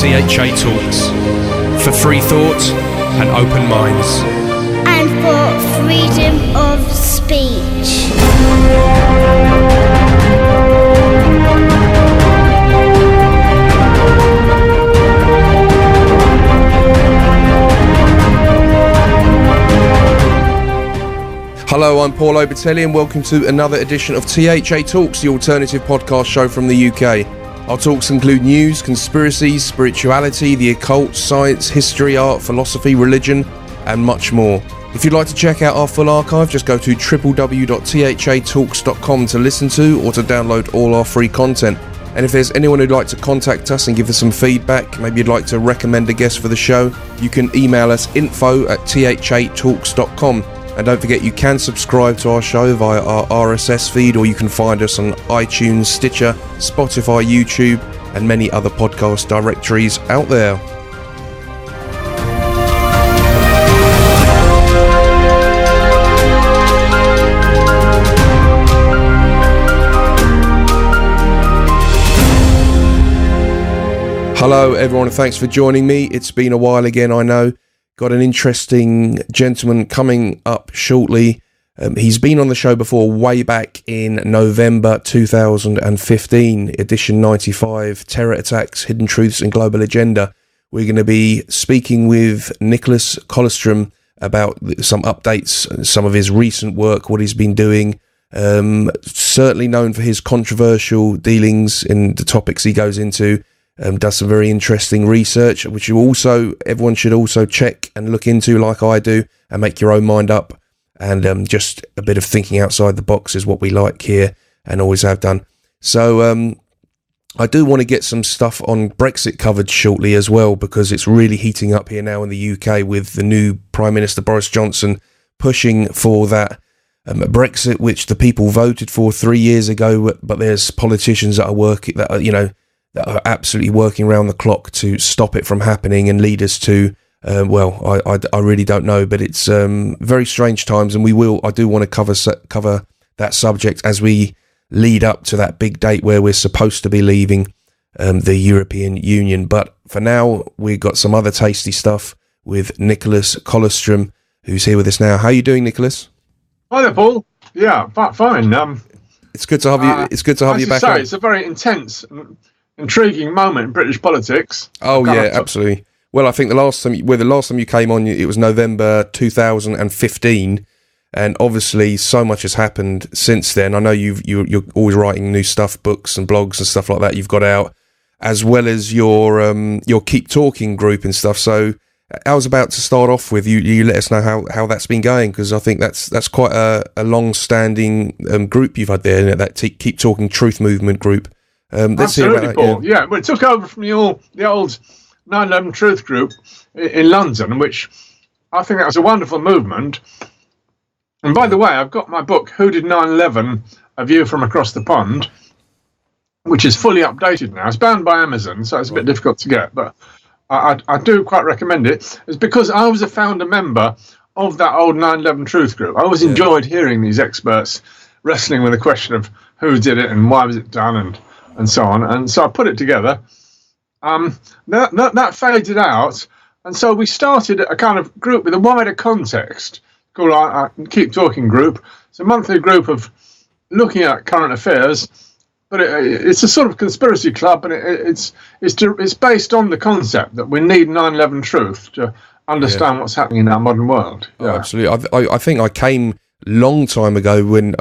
THA Talks, for free thought and open minds. And for freedom of speech. Hello, I'm Paul Obatelli and welcome to another edition of THA Talks, the alternative podcast show from the UK. Our talks include news, conspiracies, spirituality, the occult, science, history, art, philosophy, religion, and much more. If you'd like to check out our full archive, just go to www.thatalks.com to listen to or to download all our free content. And if there's anyone who'd like to contact us and give us some feedback, maybe you'd like to recommend a guest for the show, you can email us info@thatalks.com. And don't forget, you can subscribe to our show via our RSS feed, or you can find us on iTunes, Stitcher, Spotify, YouTube, and many other podcast directories out there. Hello everyone, and thanks for joining me. It's been a while again, I know. Got an interesting gentleman coming up shortly. He's been on the show before, way back in November 2015, edition 95, Terror Attacks, Hidden Truths and Global Agenda. We're going to be speaking with Nicholas Kollerstrom about some updates, some of his recent work, what he's been doing. Certainly known for his controversial dealings in the topics he goes into. Does some very interesting research, which everyone should also check and look into, like I do, and make your own mind up. And just a bit of thinking outside the box is what we like here, and always have done. So I do want to get some stuff on Brexit covered shortly as well, because it's really heating up here now in the UK with the new Prime Minister Boris Johnson pushing for that Brexit, which the people voted for 3 years ago. But there's politicians that are absolutely working around the clock to stop it from happening, and lead us to, I really don't know, but it's very strange times, and I do want to cover that subject as we lead up to that big date where we're supposed to be leaving the European Union. But for now, we've got some other tasty stuff with Nicholas Kollerstrom, who's here with us now. How are you doing, Nicholas? Hi there, Paul. Yeah, fine. It's good to have you. It's good to have you back. It's a very intense, intriguing moment in British politics. Oh yeah, absolutely. Well, I think the last time you came on, it was November 2015, and obviously so much has happened since then. I know you're always writing new stuff, books and blogs and stuff like that you've got out, as well as your Keep Talking group and stuff. So I was about to start off with you let us know how that's been going, because I think that's quite a long-standing group you've had there, that Keep Talking Truth Movement group. Let's hear about that, Paul. Yeah, well, it took over from the old 9/11 Truth group in London, which I think that was a wonderful movement. And by the way, I've got my book, Who Did 9/11? A View from Across the Pond, which is fully updated now. It's bound by Amazon, so it's a bit difficult to get, but I do quite recommend it. It's because I was a founder member of that old 9/11 Truth group. I always enjoyed hearing these experts wrestling with the question of who did it and why was it done and so on. And so I put it together. That faded out, and so we started a kind of group with a wider context called our Keep Talking group. It's a monthly group of looking at current affairs, but it's a sort of conspiracy club, and it's based on the concept that we need 9/11 truth to understand what's happening in our modern world. Yeah. Oh, absolutely. I think I came long time ago when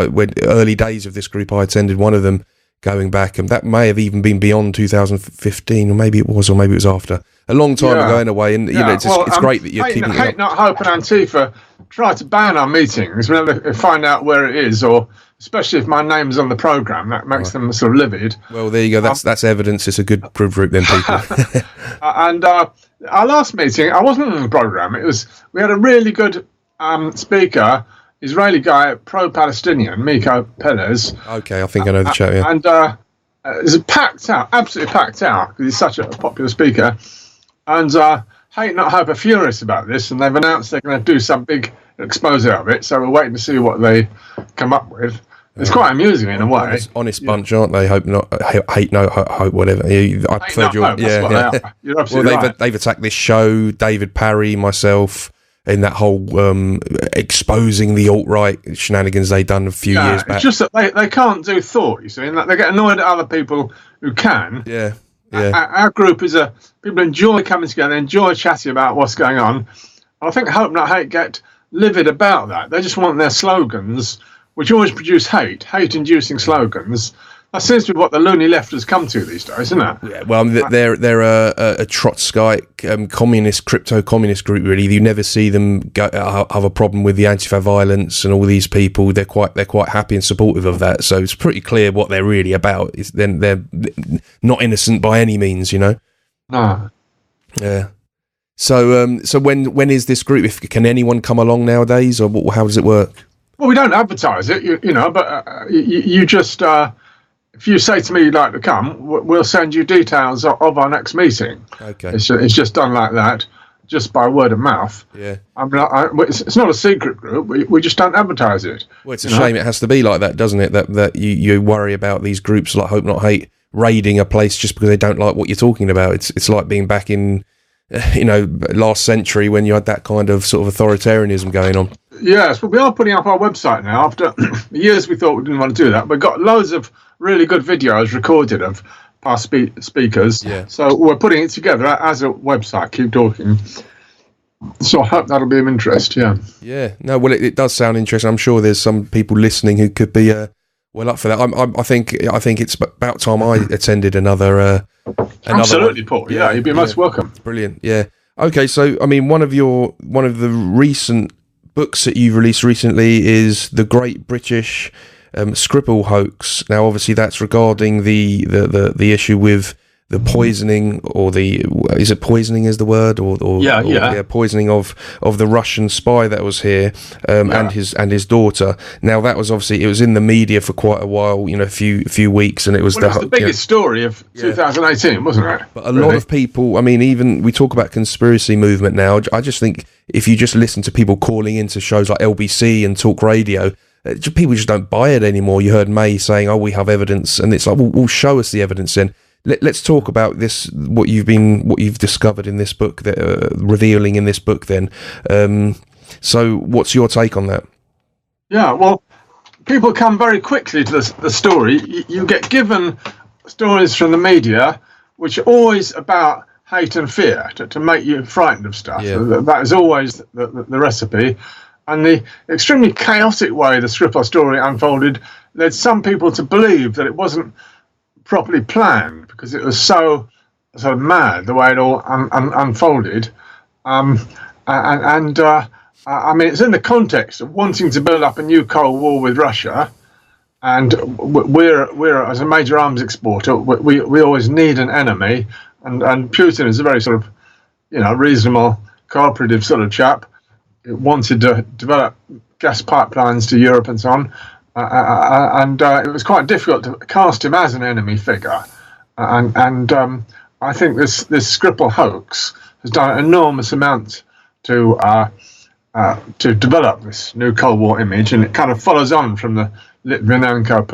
early days of this group. I attended one of them, going back, and that may have even been beyond 2015, or maybe it was after. A long time ago anyway, and it's great that you're keeping it up. Hate Not Hope and Antifa try to ban our meetings whenever they find out where it is, or especially if my name's on the programme, that makes them sort of livid. Well, there you go, that's evidence it's a good group then, people. And our last meeting, I wasn't on the programme, we had a really good speaker, Israeli guy, pro-Palestinian, Miko Perez. Okay, I think I know the chat, yeah. And it's packed out, absolutely packed out, because he's such a popular speaker. And Hate Not Hope are furious about this, and they've announced they're going to do some big expose of it, so we're waiting to see what they come up with. It's quite amusing in a way. Honest bunch, aren't they? Hope not. Hate no hope. Whatever. I prefer your. You're absolutely right. They've attacked this show. David Parry, myself, in that whole exposing the alt-right shenanigans they done a few years back. It's just that they can't do thought. You see, and they get annoyed at other people who can. Yeah. Our group is people enjoy coming together, enjoy chatting about what's going on. And I think Hope Not Hate get livid about that. They just want their slogans, which always produce hate-inducing slogans. That seems to be what the loony left has come to these days, isn't it? Yeah, well, they're a Trotskyite crypto-communist group. Really, you never see them have a problem with the Antifa violence and all these people. They're quite happy and supportive of that. So it's pretty clear what they're really about. They're not innocent by any means, you know. No. Yeah. So when is this group? Can anyone come along nowadays, or how does it work? Well, we don't advertise it, you know, but you just, if you say to me you'd like to come, we'll send you details of our next meeting. Okay. It's just done like that, just by word of mouth. Yeah. I mean, it's not a secret group. We just don't advertise it. Well, it's a shame it has to be like that, doesn't it? That you worry about these groups like Hope Not Hate raiding a place just because they don't like what you're talking about. It's like being back in, last century when you had that kind of sort of authoritarianism going on. Yes, but we are putting up our website now. After years we thought we didn't want to do that. We've got loads of really good videos recorded of past speakers. Yeah. So we're putting it together as a website. Keep talking. So I hope that'll be of interest, yeah. Yeah, no, well, it does sound interesting. I'm sure there's some people listening who could be well up for that. I think it's about time I attended another Absolutely, one. Paul. Yeah, you'd be most welcome. Brilliant. Yeah. Okay, so I mean, one of the recent books that you've released recently is The Great British Skripal Hoax. Now, obviously, that's regarding the issue with the poisoning, or is it poisoning is the word, or poisoning of the Russian spy that was here, and his daughter. Now, that was obviously, it was in the media for quite a while, a few weeks, and it was the biggest story of 2018, wasn't it? But a lot of people, I mean, even we talk about conspiracy movement now. I just think if you just listen to people calling into shows like LBC and Talk Radio, people just don't buy it anymore. You heard May saying, "Oh, we have evidence," and it's like, "Well, show us the evidence then." Let's talk about this. What you've discovered in this book, revealing in this book. Then, so what's your take on that? Yeah, well, people come very quickly to the story. You get given stories from the media, which are always about hate and fear to make you frightened of stuff. Yeah. That is always the recipe. And the extremely chaotic way the Skripal story unfolded led some people to believe that it wasn't properly planned, because it was so sort of mad the way it all unfolded. I mean, it's in the context of wanting to build up a new Cold War with Russia, and we're as a major arms exporter, we always need an enemy, and Putin is a very sort of reasonable, cooperative sort of chap. It wanted to develop gas pipelines to Europe and so on. And it was quite difficult to cast him as an enemy figure, and I think this Skripal hoax has done an enormous amount to develop this new Cold War image, and it kind of follows on from the Litvinenko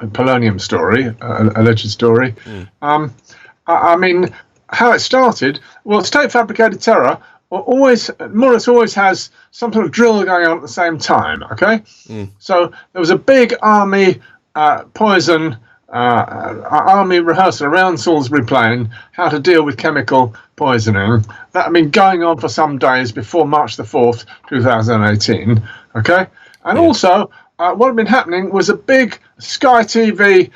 polonium story, alleged story. I mean, how it started? Well, state fabricated terror always has some sort of drill going on at the same time. Okay, so there was a big army army rehearsal around Salisbury Plain, how to deal with chemical poisoning. That had been going on for some days before March the 4th, 2018. Okay, and also what had been happening was a big Sky TV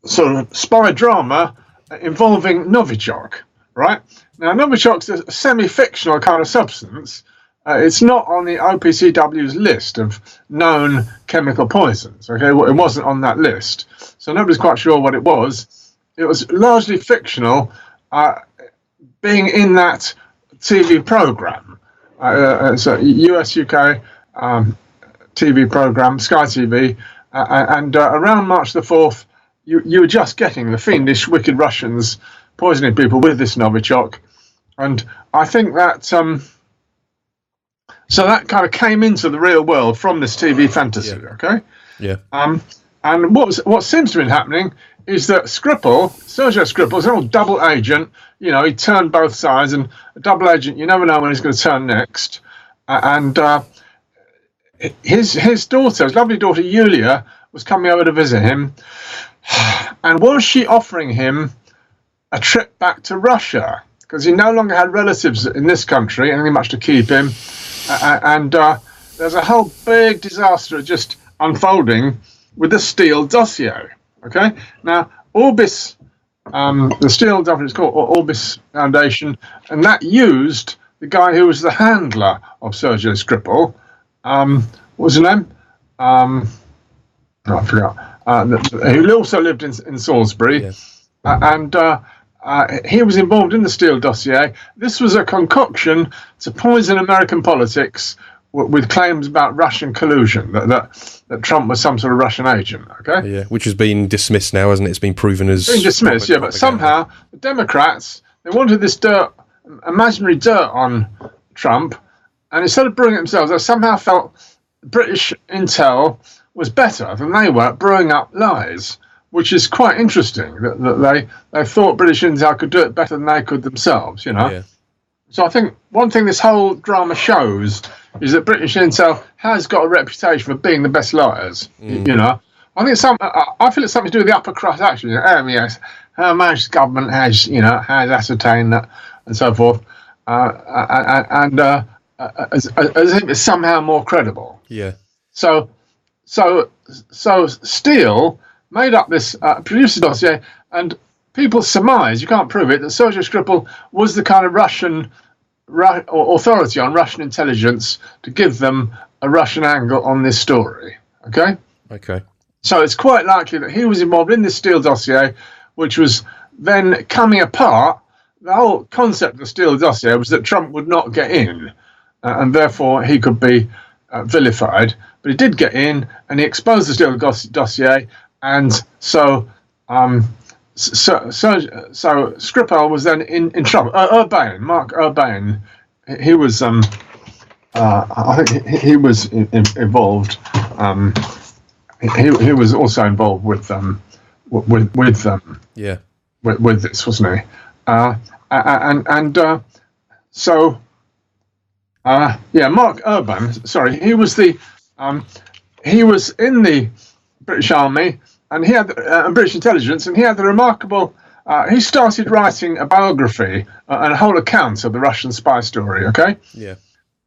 sort of spy drama involving Novichok. Right? Now, Novichok's a semi-fictional kind of substance. It's not on the OPCW's list of known chemical poisons. Okay, well, it wasn't on that list, so nobody's quite sure what it was. It was largely fictional, being in that TV program. It's a US-UK TV program, Sky TV, and around March the 4th, you were just getting the fiendish, wicked Russians poisoning people with this Novichok, and I think that so that kind of came into the real world from this TV fantasy. Okay, Yeah. And what seems to have been happening is that Sergei Skripal, is an old double agent. You know, he turned both sides, and a double agent, you never know when he's going to turn next. His daughter, his lovely daughter Yulia, was coming over to visit him, and was she offering him a trip back to Russia, because he no longer had relatives in this country, anything much to keep him, and there's a whole big disaster just unfolding with the Steele dossier. Okay, now Orbis, the Steele dossier is called Orbis Foundation, and that used the guy who was the handler of Sergei Skripal. What was his name? I forgot. Who also lived in Salisbury, and he was involved in the Steele dossier. This was a concoction to poison American politics with claims about Russian collusion, that Trump was some sort of Russian agent. Okay, Yeah, which has been dismissed now, hasn't it? It's been proven as dismissed. Yeah, but somehow the Democrats, they wanted this imaginary dirt on Trump, and instead of brewing it themselves, they somehow felt British intel was better than they were at brewing up lies, which is quite interesting. That they thought British intel could do it better than they could themselves. You know. Yeah. So I think one thing this whole drama shows is that British intel has got a reputation for being the best liars. You know, I think I feel it's something to do with the upper crust. Actually, yes, how much government has ascertained that and so forth, and as if it's somehow more credible. Yeah. So Steele made up this producer dossier, and people surmise, you can't prove it, that Sergei Skripal was the kind of Russian authority on Russian intelligence to give them a Russian angle on this story. Okay? Okay. So it's quite likely that he was involved in this Steele dossier, which was then coming apart. The whole concept of the Steele dossier was that Trump would not get in, and therefore he could be vilified. But he did get in, and he exposed the Steele dossier, and so Skripal was then in trouble. Mark Urbain, he was I think he was involved. He was also involved with this, wasn't he? Mark Urban. Sorry, he was he was in the British Army, and he had British intelligence, and he had the remarkable. He started writing a biography and a whole account of the Russian spy story. Okay. Yeah.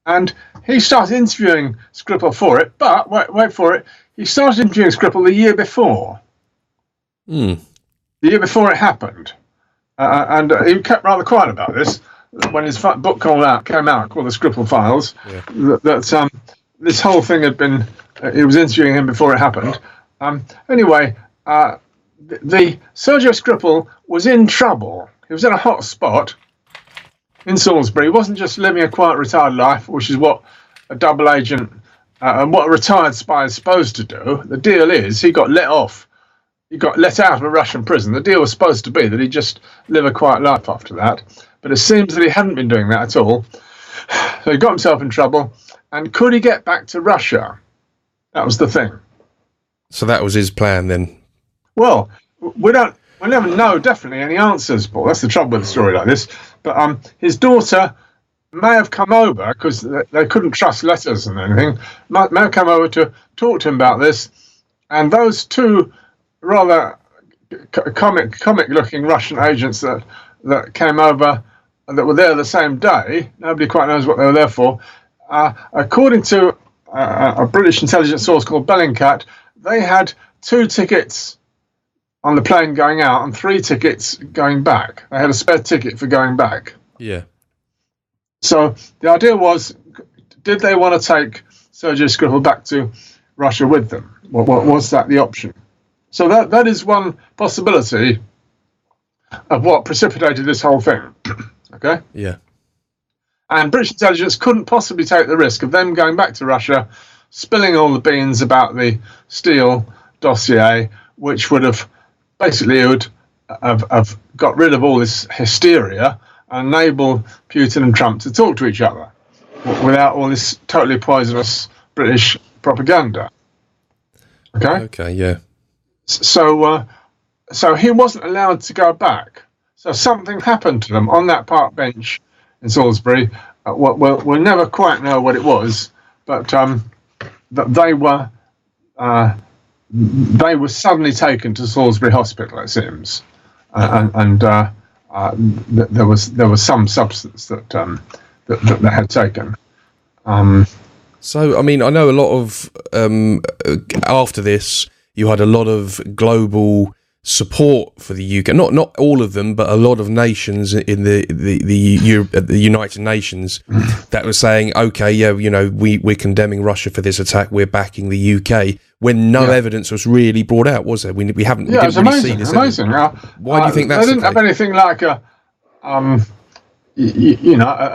And he started interviewing Skripal for it, but wait for it. He started interviewing Skripal the year before. The year before it happened, and he kept rather quiet about this. When his book came out called The Skripal Files, that this whole thing had been. He was interviewing him before it happened. Anyway, the Sergei Skripal was in trouble. He was in a hot spot in Salisbury. He wasn't just living a quiet, retired life, which is what a double agent and what a retired spy is supposed to do. The deal is he got let off. He got let out of a Russian prison. The deal was supposed to be that he'd just live a quiet life after that. But it seems that he hadn't been doing that at all. So he got himself in trouble. And could he get back to Russia? That was the thing. So that was his plan then? Well, we'll never know definitely any answers, Paul. That's the trouble with a story like this. But his daughter may have come over, because they couldn't trust letters and anything, may have come over to talk to him about this. And those two rather comic-looking Russian agents that came over, that were there the same day, nobody quite knows what they were there for, according to a British intelligence source called Bellingcat, they had 2 tickets on the plane going out and 3 tickets going back. They had a spare ticket for going back. Yeah. So the idea was, did they want to take Sergei Skripal back to Russia with them? Was that the option? So that is one possibility of what precipitated this whole thing. Okay? Yeah. And British intelligence couldn't possibly take the risk of them going back to Russia, spilling all the beans about the Steele dossier, which would have basically have got rid of all this hysteria and enabled Putin and Trump to talk to each other without all this totally poisonous British propaganda. Okay. Okay. Yeah. So he wasn't allowed to go back. So something happened to them on that park bench in Salisbury. We'll never quite know what it was, but that they were suddenly taken to Salisbury Hospital, it seems, and there was some substance that they had taken. So, I mean, I know a lot of after this, you had a lot of global support for the UK. Not all of them, but a lot of nations in the United Nations that were saying, okay, yeah, we're condemning Russia for this attack. We're backing the UK. When no evidence was really brought out, was there? We didn't it's really amazing. see this. Amazing. Why do you think that's? They didn't have anything like a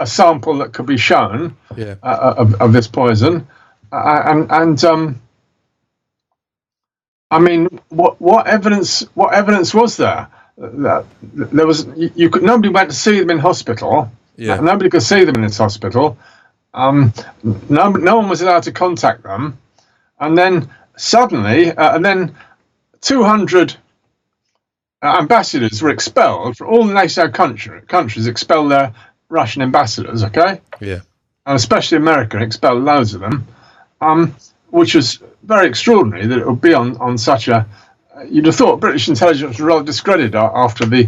sample that could be shown of this poison, and I mean, what evidence was there? There was nobody went to see them in hospital. Yeah. Nobody could see them in this hospital. No one was allowed to contact them, and then suddenly, 200 ambassadors were expelled. For all the NATO countries expelled their Russian ambassadors. Okay. Yeah. And especially America expelled loads of them, which was very extraordinary that it would be on such a. You'd have thought British intelligence was rather discredited after the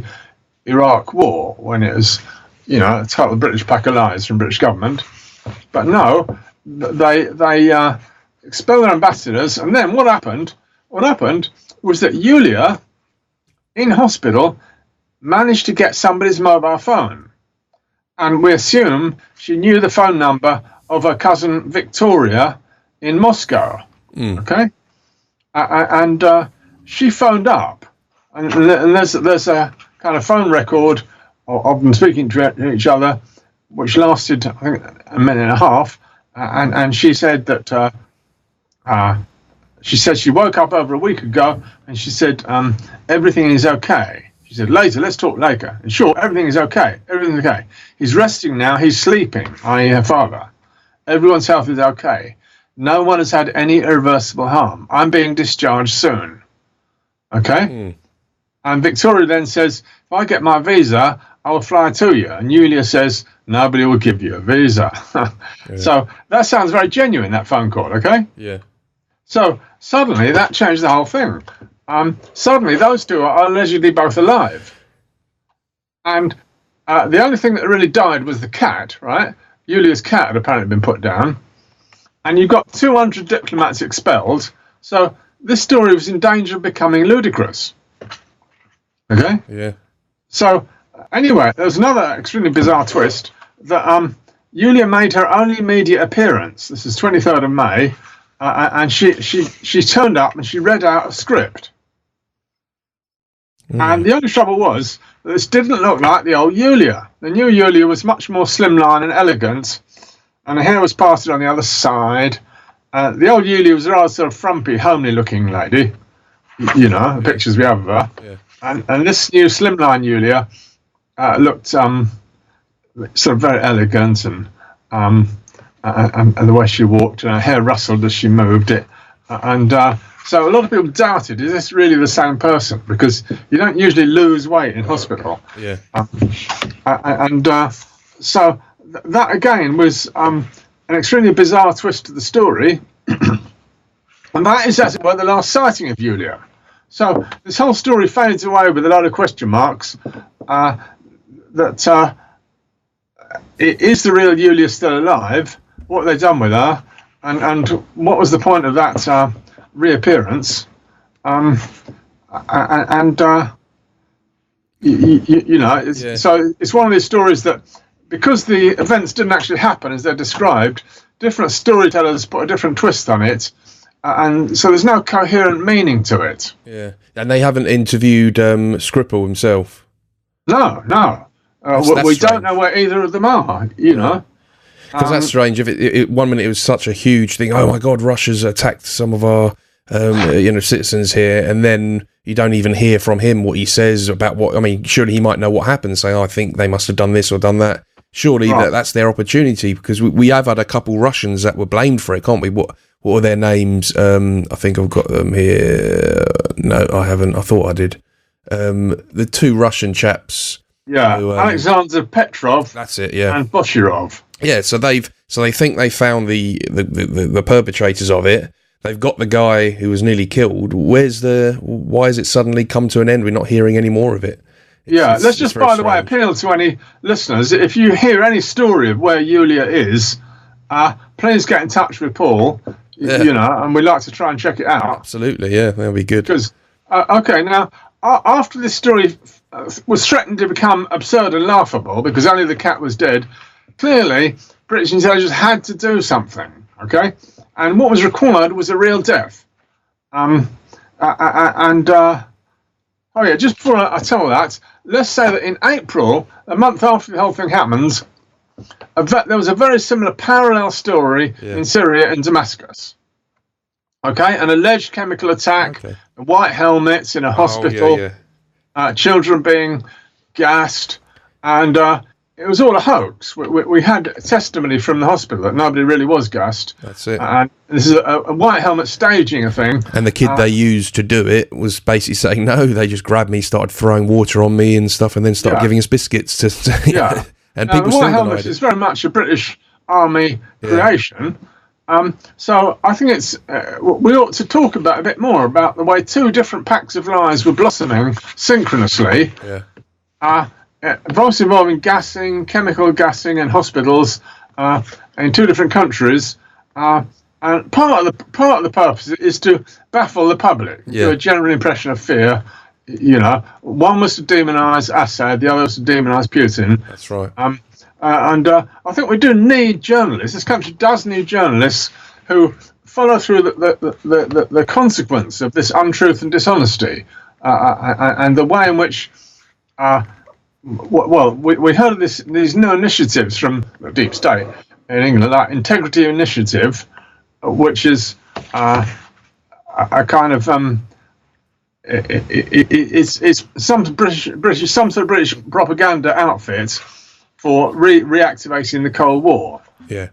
Iraq War, when it was, a total British pack of lies from British government. But no, they expelled their ambassadors, and then what happened? What happened was that Yulia, in hospital, managed to get somebody's mobile phone, and we assume she knew the phone number of her cousin Victoria in Moscow. Okay, and she phoned up, and there's a kind of phone record of them speaking to each other, which lasted, I think, a minute and a half, and she said that she woke up over a week ago, and she said everything is okay. She said, let's talk later. And sure, everything is okay. Everything's okay. He's resting now. He's sleeping, i.e. her father. Everyone's health is okay. No one has had any irreversible harm. I'm being discharged soon. Okay? And Victoria then says, if I get my visa, I will fly to you. And Yulia says, nobody will give you a visa. So that sounds very genuine, that phone call, okay? Yeah. So suddenly that changed the whole thing. Suddenly those two are allegedly both alive. And the only thing that really died was the cat, right? Yulia's cat had apparently been put down. And you've got 200 diplomats expelled. So this story was in danger of becoming ludicrous. Okay? Yeah. So anyway, there's another extremely bizarre twist that Yulia made her only media appearance. This is 23rd of May. And she turned up and she read out a script. And the only trouble was that this didn't look like the old Yulia. The new Yulia was much more slimline and elegant, and the hair was parted on the other side. The old Yulia was a rather sort of frumpy, homely-looking lady. The pictures we have of her. Yeah. And this new slimline Yulia looked sort of very elegant, and the way she walked, and her hair rustled as she moved it. So a lot of people doubted, is this really the same person? Because you don't usually lose weight in hospital. Yeah. So that again was an extremely bizarre twist to the story. And that is, as it were, the last sighting of Yulia. So this whole story fades away with a lot of question marks. Is the real Yulia still alive? What have they done with her? And what was the point of that reappearance? So it's one of these stories that, because the events didn't actually happen as they're described, different storytellers put a different twist on it, and so there's no coherent meaning to it. Yeah, and they haven't interviewed Skripal himself. No. We don't know where either of them are. Because that's strange. If it 1 minute it was such a huge thing. Oh my God, Russia's attacked some of our citizens here, and then you don't even hear from him what he says about what. I mean, surely he might know what happened. Say, I think they must have done this or done that. Surely that's their opportunity, because we have had a couple Russians that were blamed for it, can't we? what were their names? I think I've got them here. No, I haven't. I thought I did. The two Russian chaps. Yeah, who, Alexander Petrov. That's it. Yeah, and Boshirov. Yeah, so they think they found the perpetrators of it. They've got the guy who was nearly killed. Why has it suddenly come to an end? We're not hearing any more of it. Let's just, by the way, appeal to any listeners. If you hear any story of where Yulia is, please get in touch with Paul. And we'd like to try and check it out. Absolutely, yeah, that'll be good. Because, now, after this story was threatened to become absurd and laughable because only the cat was dead, clearly British intelligence had to do something, okay? And what was required was a real death. Just before I tell that, let's say that in April, a month after the whole thing happened, there was a very similar parallel story in Syria and Damascus. Okay, an alleged chemical attack, white helmets in a hospital, children being gassed, and it was all a hoax. We had testimony from the hospital that nobody really was gassed. That's it. And this is a white helmet staging a thing. And the kid they used to do it was basically saying, no, they just grabbed me, started throwing water on me and stuff, and then started giving us biscuits to and people the still white helmet is very much a British Army creation. So I think it's we ought to talk a bit more about the way two different packs of lies were blossoming synchronously. Both involving gassing, chemical gassing in hospitals in two different countries. And part of the purpose is to baffle the public, do a general impression of fear. One was to demonise Assad, the other was to demonise Putin. That's right. I think we do need journalists. This country does need journalists who follow through the consequence of this untruth and dishonesty, and the way in which. We heard of these new initiatives from the deep state in England, like Integrity Initiative, which is a kind of it's some sort of British propaganda outfit for reactivating the Cold War. It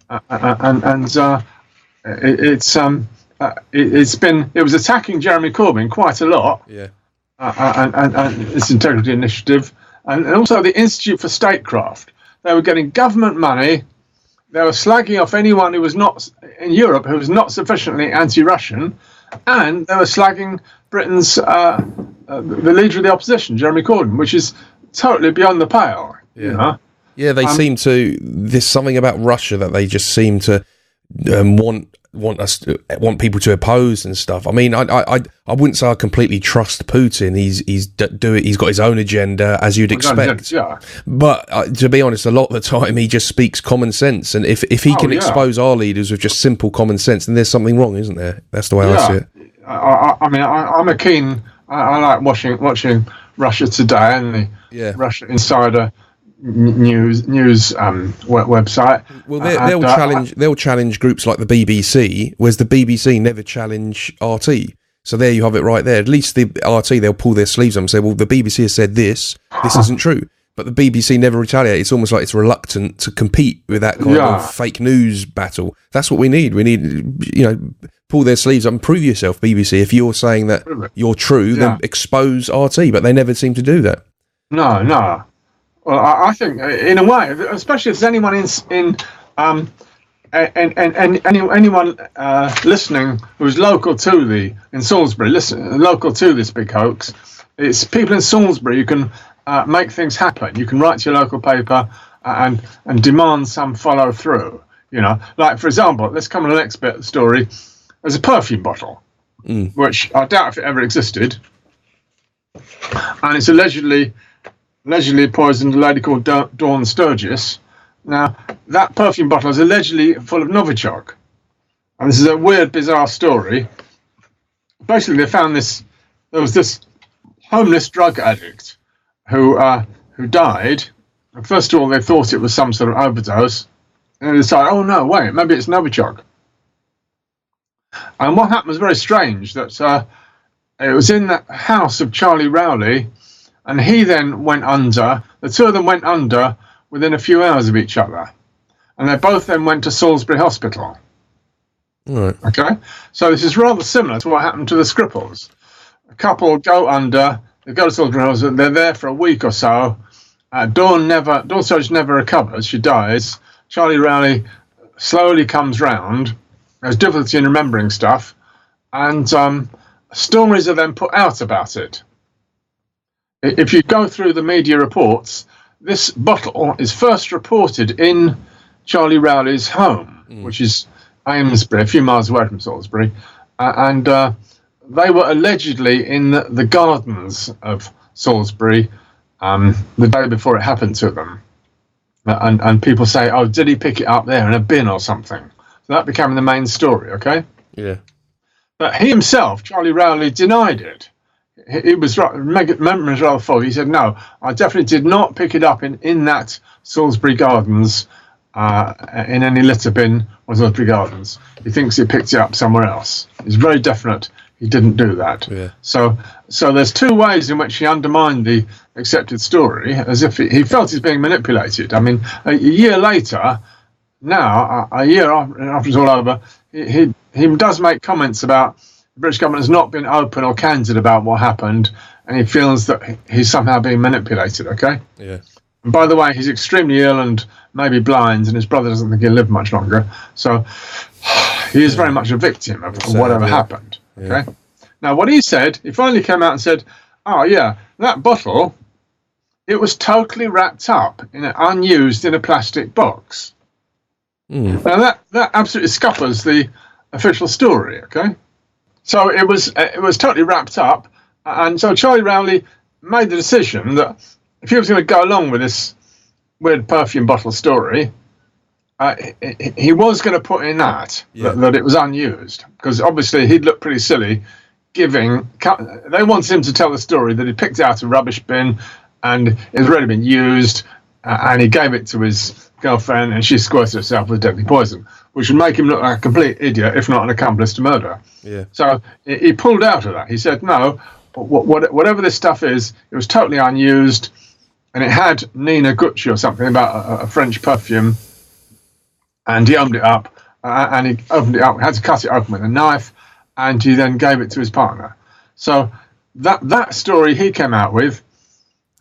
was attacking Jeremy Corbyn quite a lot. And this Integrity Initiative. And also the Institute for Statecraft. They were getting government money. They were slagging off anyone who was not in Europe who was not sufficiently anti-Russian, and they were slagging Britain's the leader of the opposition, Jeremy Corbyn, which is totally beyond the pale. Yeah, they seem to. There's something about Russia that they just seem to want people to oppose and stuff. I mean, I wouldn't say I completely trust Putin. He's got his own agenda, as you'd expect. But to be honest, a lot of the time he just speaks common sense, and if he can expose our leaders with just simple common sense, then there's something wrong, isn't there? That's the way I see it. I'm a keen. I like watching Russia Today and the Russia Insider news website. Well, they'll challenge groups like the BBC, whereas the BBC never challenge RT. So there you have it right there. At least the RT, they'll pull their sleeves up and say, well, the BBC has said this isn't true. But the BBC never retaliate. It's almost like it's reluctant to compete with that kind of fake news battle. That's what we need. We need, pull their sleeves up and prove yourself, BBC. If you're saying that you're true, then expose RT. But they never seem to do that. No. Well, I think, in a way, especially if there's anyone anyone listening who's local to in Salisbury, local to this big hoax, it's people in Salisbury. You can make things happen. You can write to your local paper and demand some follow through. Like for example, let's come to the next bit of the story. There's a perfume bottle, which I doubt if it ever existed, and it's allegedly poisoned a lady called Dawn Sturgis. Now, that perfume bottle is allegedly full of Novichok. And this is a weird, bizarre story. Basically, they found there was this homeless drug addict who died. And first of all, they thought it was some sort of overdose. And they decided, oh, no, wait, maybe it's Novichok. And what happened was very strange, that it was in the house of Charlie Rowley, and he then went under. The two of them went under within a few hours of each other. And they both then went to Salisbury Hospital. Right. Okay, so this is rather similar to what happened to the Skripals. A couple go under, they go to Salisbury Hills, and they're there for a week or so. Dawn Sturridge never recovers, she dies. Charlie Rowley slowly comes round, has difficulty in remembering stuff, and stories are then put out about it. If you go through the media reports, this bottle is first reported in Charlie Rowley's home, which is Amesbury, a few miles away from Salisbury, and they were allegedly in the gardens of Salisbury the day before it happened to them. And people say, oh, did he pick it up there in a bin or something? So that became the main story, okay? Yeah. But he himself, Charlie Rowley, denied it. He was memory was rather full. He said, no, I definitely did not pick it up in that Salisbury Gardens, in any litter bin or Salisbury Gardens. He thinks he picked it up somewhere else. He's very definite he didn't do that. Yeah. So there's two ways in which he undermined the accepted story, as if he felt he's being manipulated. I mean, a year later, now, a year after it's all over, he does make comments about the British government has not been open or candid about what happened, and he feels that he's somehow being manipulated, okay? Yeah. And by the way, he's extremely ill and maybe blind, and his brother doesn't think he'll live much longer. So he is very much a victim of whatever happened, okay? Yeah. Now, what he said, he finally came out and said, oh, yeah, that bottle, it was totally wrapped up, unused in a plastic box. Now, that absolutely scuppers the official story, okay? So it was totally wrapped up, and so Charlie Rowley made the decision that if he was going to go along with this weird perfume bottle story, he was going to put in that it was unused, because obviously he'd look pretty silly giving. They wanted him to tell the story that he picked out a rubbish bin and it had already been used, and he gave it to his girlfriend and she squirted herself with deadly poison, which would make him look like a complete idiot, if not an accomplice to murder. Yeah. So he pulled out of that. He said, no, whatever this stuff is, it was totally unused, and it had Nina Gucci or something about a French perfume, and he opened it up, had to cut it open with a knife, and he then gave it to his partner. So that story he came out with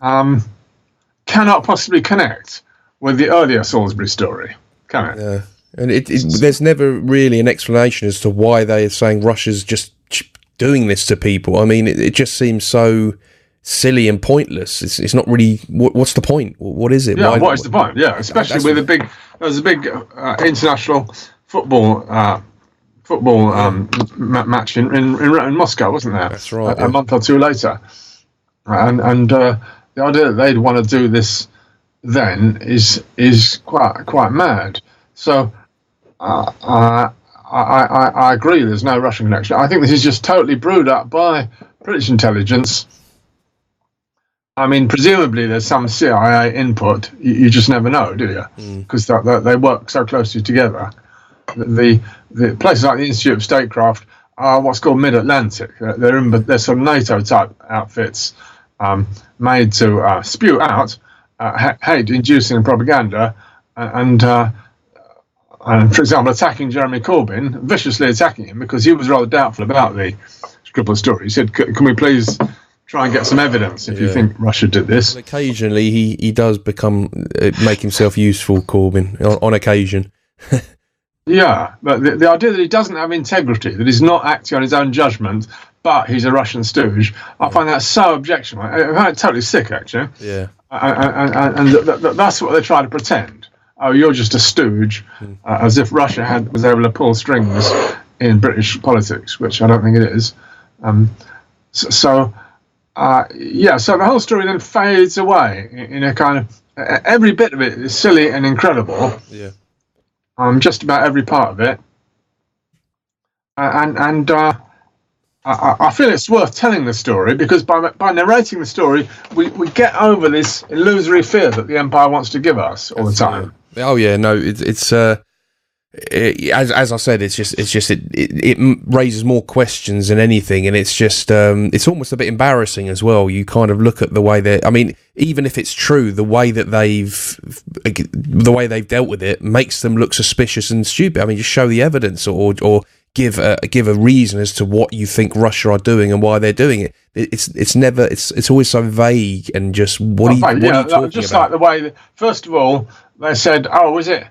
cannot possibly connect with the earlier Salisbury story, can it? Yeah. And there's never really an explanation as to why they are saying Russia's just doing this to people. I mean, it just seems so silly and pointless. It's not really. What's the point? What is it? Yeah, what is the point? Yeah, especially with there was a big international football match in Moscow, wasn't there? That's right. A month or two later, and the idea that they'd want to do this then is quite mad. So I agree. There's no Russian connection. I think this is just totally brewed up by British intelligence. I mean, presumably there's some CIA input. You just never know, do you? Because they work so closely together. The places like the Institute of Statecraft are what's called mid-Atlantic. They're sort of NATO type outfits made to spew out hate-inducing propaganda and for example, attacking Jeremy Corbyn, viciously attacking him because he was rather doubtful about the Skripal story. He said, "Can we please try and get some evidence if you think Russia did this?" And occasionally, he does make himself useful, Corbyn, on occasion. Yeah, but the idea that he doesn't have integrity, that he's not acting on his own judgment, but he's a Russian stooge, I find that so objectionable. I find it totally sick, actually. Yeah. And that's what they try to pretend. Oh, you're just a stooge, as if Russia was able to pull strings in British politics, which I don't think it is. So the whole story then fades away in a kind of every bit of it is silly and incredible. Yeah. Just about every part of it, and I feel it's worth telling the story because by narrating the story, we get over this illusory fear that the Empire wants to give us all the time. Oh yeah, no, it's as I said, it raises more questions than anything, and it's almost a bit embarrassing as well. You kind of look at the way that, I mean, even if it's true, the way they've dealt with it makes them look suspicious and stupid. I mean, just show the evidence, or give a reason as to what you think Russia are doing and why they're doing it. It's always so vague and just what are you talking just about? like the way that, first of all, they said, "Oh, was it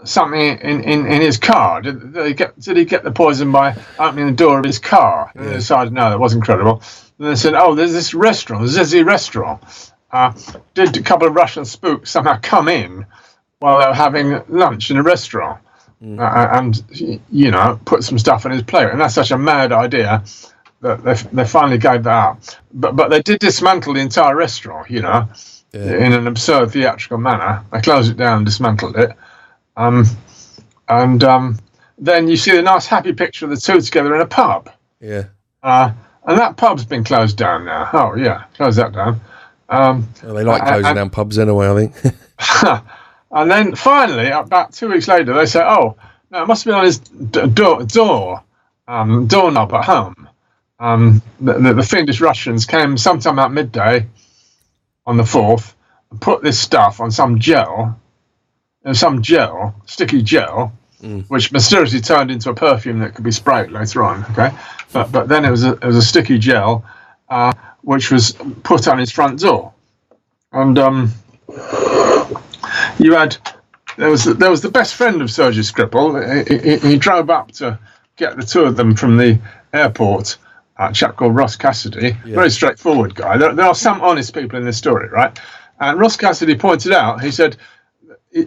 something in his car? Did he get the poison by opening the door of his car?" And they decided, no, that wasn't credible. And they said, "Oh, there's this restaurant, the Zizi restaurant. Did a couple of Russian spooks somehow come in while they were having lunch in a restaurant and put some stuff on his plate?" And that's such a mad idea that they finally gave that up. But they did dismantle the entire restaurant, in an absurd theatrical manner. They closed it down and dismantled it. Then you see the nice happy picture of the two together in a pub. Yeah. And that pub's been closed down now. Oh yeah, close that down. They like closing down pubs anyway, I think. And then finally, about 2 weeks later, they say, "Oh, no, it must have been on his doorknob at home." The fiendish Russians came sometime at midday on the 4th and put this stuff on some sticky gel, which mysteriously turned into a perfume that could be sprayed later on. Okay, but then it was a sticky gel, which was put on his front door, and there was the best friend of Sergei Skripal. He drove up to get the two of them from the airport. A chap called Ross Cassidy, very straightforward guy. There are some honest people in this story, right? And Ross Cassidy pointed out, he said,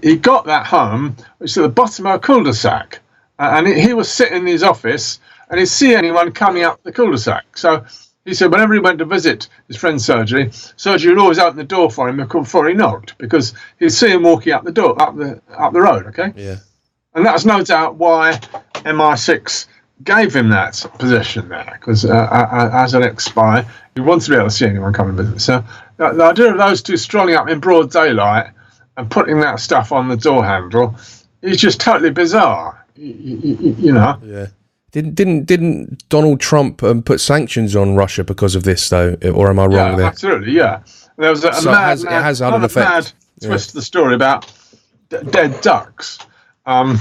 he got that home, which is at the bottom of a cul-de-sac, and he was sitting in his office, and he'd see anyone coming up the cul-de-sac. So he said whenever he went to visit his friend Sergei would always open the door for him before he knocked, because he'd see him walking up the door, up the road. Okay. Yeah. And that's no doubt why MI6 gave him that position there, because as an ex-spy, he wanted to be able to see anyone coming to visit. So the idea of those two strolling up in broad daylight and putting that stuff on the door handle is just totally bizarre. Yeah. Didn't Donald Trump put sanctions on Russia because of this, though? Or am I wrong there? Absolutely, yeah. There was a mad twist to the story about dead ducks. Might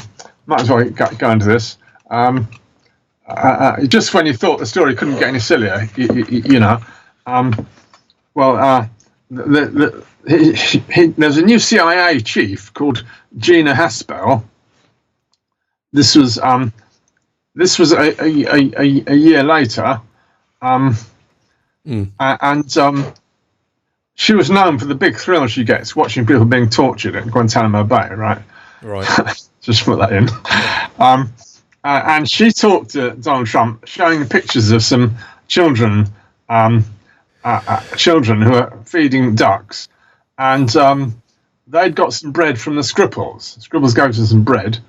as well go into this. Just when you thought the story couldn't get any sillier, there's a new CIA chief called Gina Haspel. This was a year later, and she was known for the big thrill she gets watching people being tortured at Guantanamo Bay, right? Right. Just put that in. And she talked to Donald Trump, showing pictures of some children who are feeding ducks, and they'd got some bread from the Skripals. Skripals gave them some bread,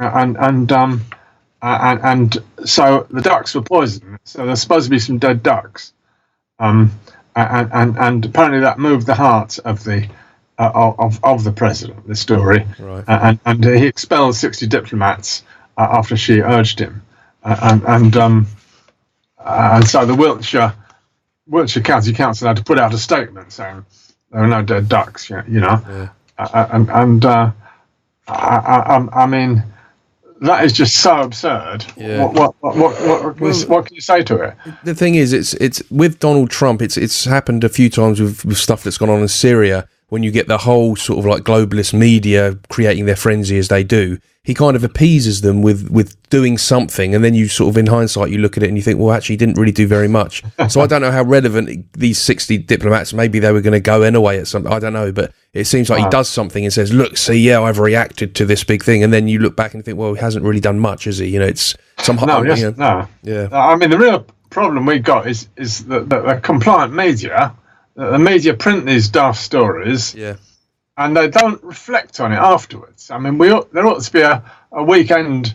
and so the ducks were poisoned. So there's supposed to be some dead ducks, and apparently that moved the heart of the president. This story, right. And he expelled 60 diplomats after she urged him, and so the Wiltshire County Council had to put out a statement saying there are no dead ducks. I mean, that is just so absurd. Yeah. What can you say to it? The thing is, it's with Donald Trump. It's happened a few times with stuff that's gone on in Syria. When you get the whole sort of like globalist media creating their frenzy as they do, he kind of appeases them with doing something, and then you sort of, in hindsight, you look at it and you think, well, actually, he didn't really do very much. So I don't know how relevant these 60 diplomats, maybe they were going to go anyway at some, I don't know, but it seems like he does something and says, look, see, yeah, I've reacted to this big thing, and then you look back and think, well, he hasn't really done much, has he? It's somehow. No. Yeah. I mean, the real problem we got is the compliant media. The media print these daft stories, and they don't reflect on it afterwards. I mean, there ought to be a weekend,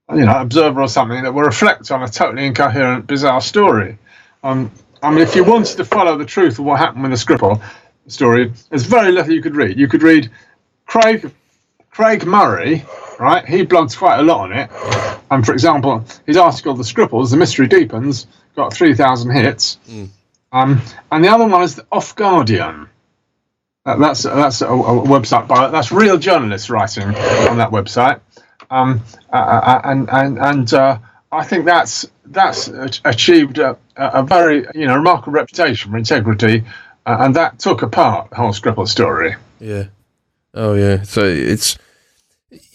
observer or something that will reflect on a totally incoherent, bizarre story. I mean, if you wanted to follow the truth of what happened with the Skripal story, there's very little you could read. You could read Craig Craig Murray, right? He blogs quite a lot on it. And for example, his article, "The Skripals, The Mystery Deepens," got 3,000 hits. And the other one is the Off Guardian. That's a website that's real journalists writing on that website. And I think that's achieved a very remarkable reputation for integrity, and that took apart the whole Skripal story. Yeah. Oh yeah. So it's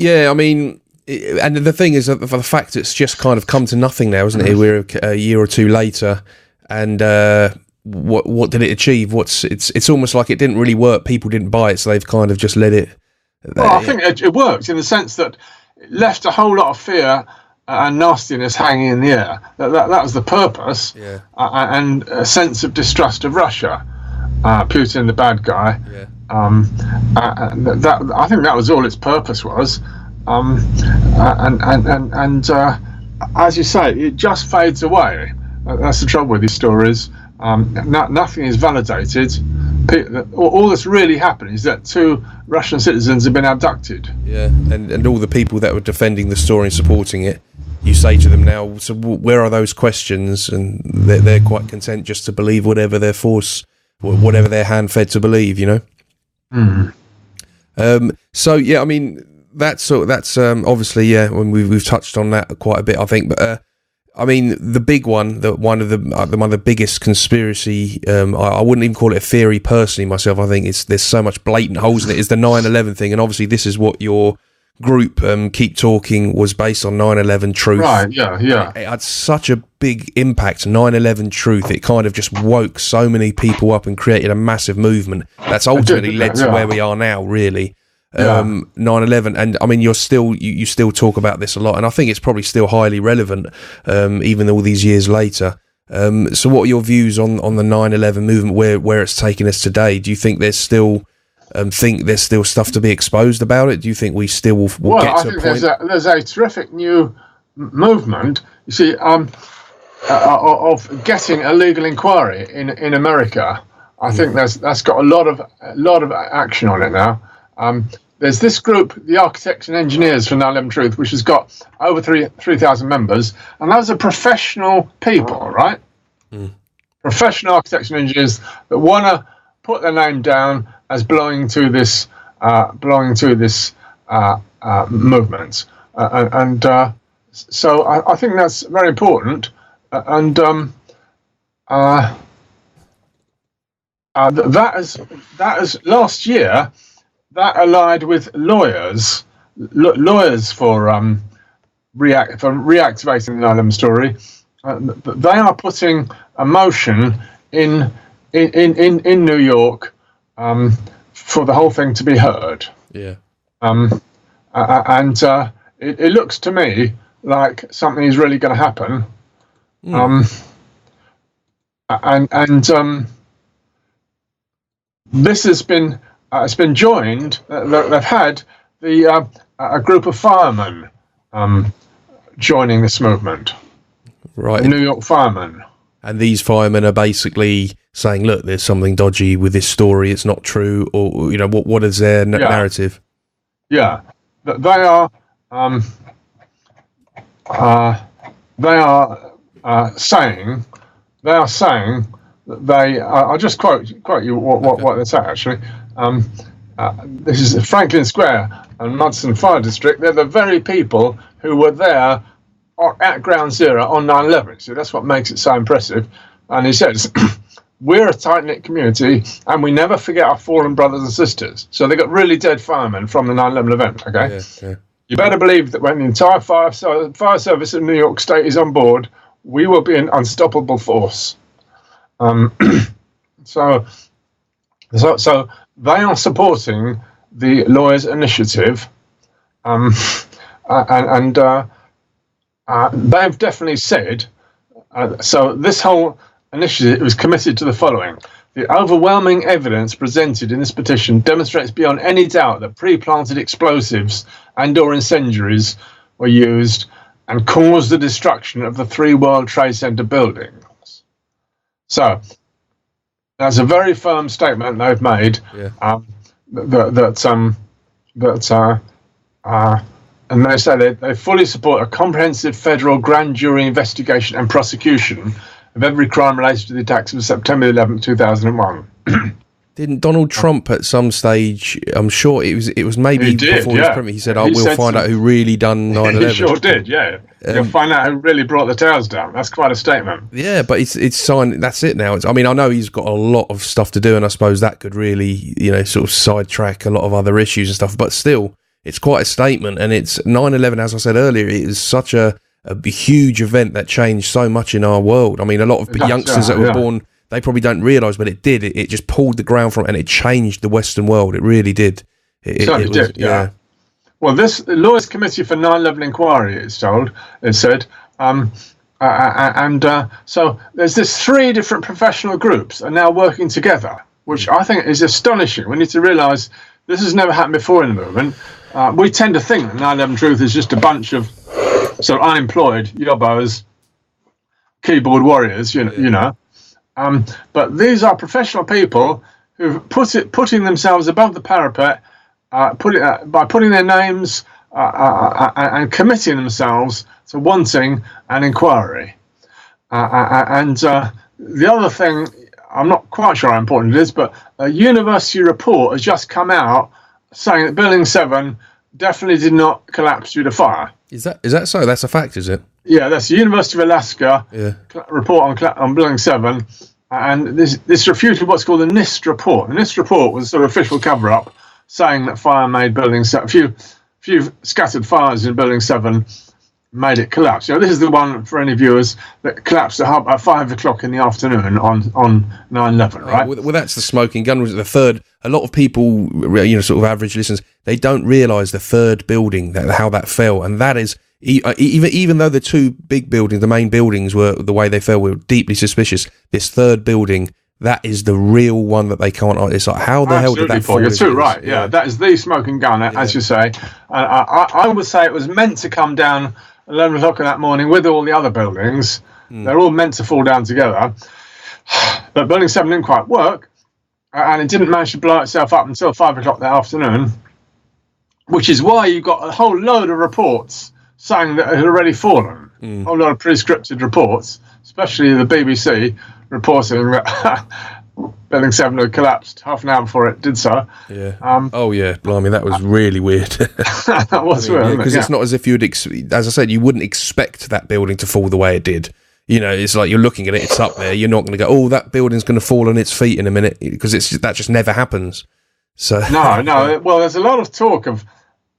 I mean, and the thing is that for the fact it's just kind of come to nothing now, isn't it? We're a year or two later, and what did it achieve? It's almost like it didn't really work. People didn't buy it, so they've kind of just let it. Well, I think it worked in the sense that it left a whole lot of fear and nastiness hanging in the air. That was the purpose, and a sense of distrust of Russia, Putin, the bad guy. Yeah. That I think that was all its purpose was, and as you say, it just fades away. That's the trouble with these stories. Nothing is validated. All that's really happened is that 2 Russian citizens have been abducted. Yeah, and all the people that were defending the story and supporting it, you say to them now, so where are those questions? And they're quite content just to believe whatever they're forced, whatever they're hand-fed to believe, So yeah, I mean that's obviously when we've touched on that quite a bit, I think. But I mean the big one, one of the biggest conspiracy. I wouldn't even call it a theory personally myself. I think there's so much blatant holes in it. Is the 9/11 thing, and obviously this is what your group Keep Talking was based on 9/11 truth. Right. Yeah. It had such a big impact. 9/11 truth. It kind of just woke so many people up and created a massive movement that's ultimately led to where we are now. Really. 9/11, and I mean you still talk about this a lot, and I think it's probably still highly relevant even all these years later. So what are your views on the 9/11 movement, where it's taken us today? Do you think there's still stuff to be exposed about it? Do you think we still will get to a point? There's a terrific new movement, you see, of getting a legal inquiry in America. I think that's got a lot of action on it now. There's this group, the Architects and Engineers for 9/11 Truth, which has got over 3,000 members, and those are professional people, right? Professional architects and engineers that want to put their name down as belonging to this movement, and so I think that's very important, and that is last year. That allied with lawyers for reactivating the 9/11 story. They are putting a motion in New York for the whole thing to be heard. Yeah. And it looks to me like something is really going to happen. This has been. It's been joined. They've had a group of firemen joining this movement. Right, New York firemen. And these firemen are basically saying, "Look, there's something dodgy with this story. It's not true." Or what is their narrative? Yeah, they are saying that they. I'll just quote you what they say actually. This is Franklin Square and Mudson Fire District. They're the very people who were there at Ground Zero on 9/11. So that's what makes it so impressive. And he says, "We're a tight-knit community, and we never forget our fallen brothers and sisters." So they got really dead firemen from the 9/11 event. Okay, yeah. You better believe that when the entire fire service in New York State is on board, we will be an unstoppable force. So they are supporting the lawyers' initiative, and they've definitely said. So this whole initiative was committed to the following: the overwhelming evidence presented in this petition demonstrates beyond any doubt that pre-planted explosives and/or incendiaries were used and caused the destruction of the 3 World Trade Center buildings. So. That's a very firm statement they've made. Yeah. That And they say they fully support a comprehensive federal grand jury investigation and prosecution of every crime related to the attacks of September 11th, 2001. Didn't Donald Trump at some stage? I'm sure it was maybe before his premier. He said, we'll find out who really done 9/11." He sure did, yeah. You'll find out who really brought the towers down. That's quite a statement. Yeah, but it's signed. That's it now. I know he's got a lot of stuff to do, and I suppose that could really, sort of sidetrack a lot of other issues and stuff. But still, it's quite a statement, and it's 9/11. As I said earlier, it is such a huge event that changed so much in our world. I mean, a lot of youngsters that were born, they probably don't realise, but it did. It just pulled the ground from, and it changed the Western world. It really did. It certainly did. Yeah. Well, this Lawyers Committee for 9/11 Inquiry, it said, so there's this 3 different professional groups are now working together, which I think is astonishing. We need to realise this has never happened before in the movement. We tend to think that 9/11 Truth is just a bunch of sort of unemployed yobbos, keyboard warriors, but these are professional people who've putting themselves above the parapet, by putting their names and committing themselves to wanting an inquiry. And the other thing, I'm not quite sure how important it is, but a university report has just come out saying that Building 7 definitely did not collapse due to fire. Is that so? That's a fact, is it? Yeah, that's the University of Alaska report on Building 7, and this refuted what's called the NIST report. The NIST report was a sort of official cover-up saying that fire made Building 7, a few scattered fires in Building 7 made it collapse. This is the one, for any viewers, that collapsed at 5 o'clock in the afternoon on 9/11, right? Well, that's the smoking gun. Was the third? A lot of people, sort of average listeners, they don't realise the third building, how that fell, and that is even though the 2 big buildings, the main buildings, were the way they fell, were deeply suspicious. This third building, that is the real one that they can't. It's like, how the hell did that fall? You're too right. Yeah, that is the smoking gun, as you say. I would say it was meant to come down 11 o'clock in that morning with all the other buildings. They're all meant to fall down together. But Building 7 didn't quite work, and it didn't manage to blow itself up until 5 o'clock that afternoon, which is why you got a whole load of reports saying that it had already fallen. A whole lot of pre-scripted reports, especially the BBC reporting that Building 7 had collapsed half an hour before it did so. Yeah. Blimey, that was really weird. That was weird, because it's not as if as I said, you wouldn't expect that building to fall the way it did. It's like you're looking at it, it's up there. You're not going to go, that building's going to fall on its feet in a minute, because that just never happens. So no. Well, there's a lot of talk of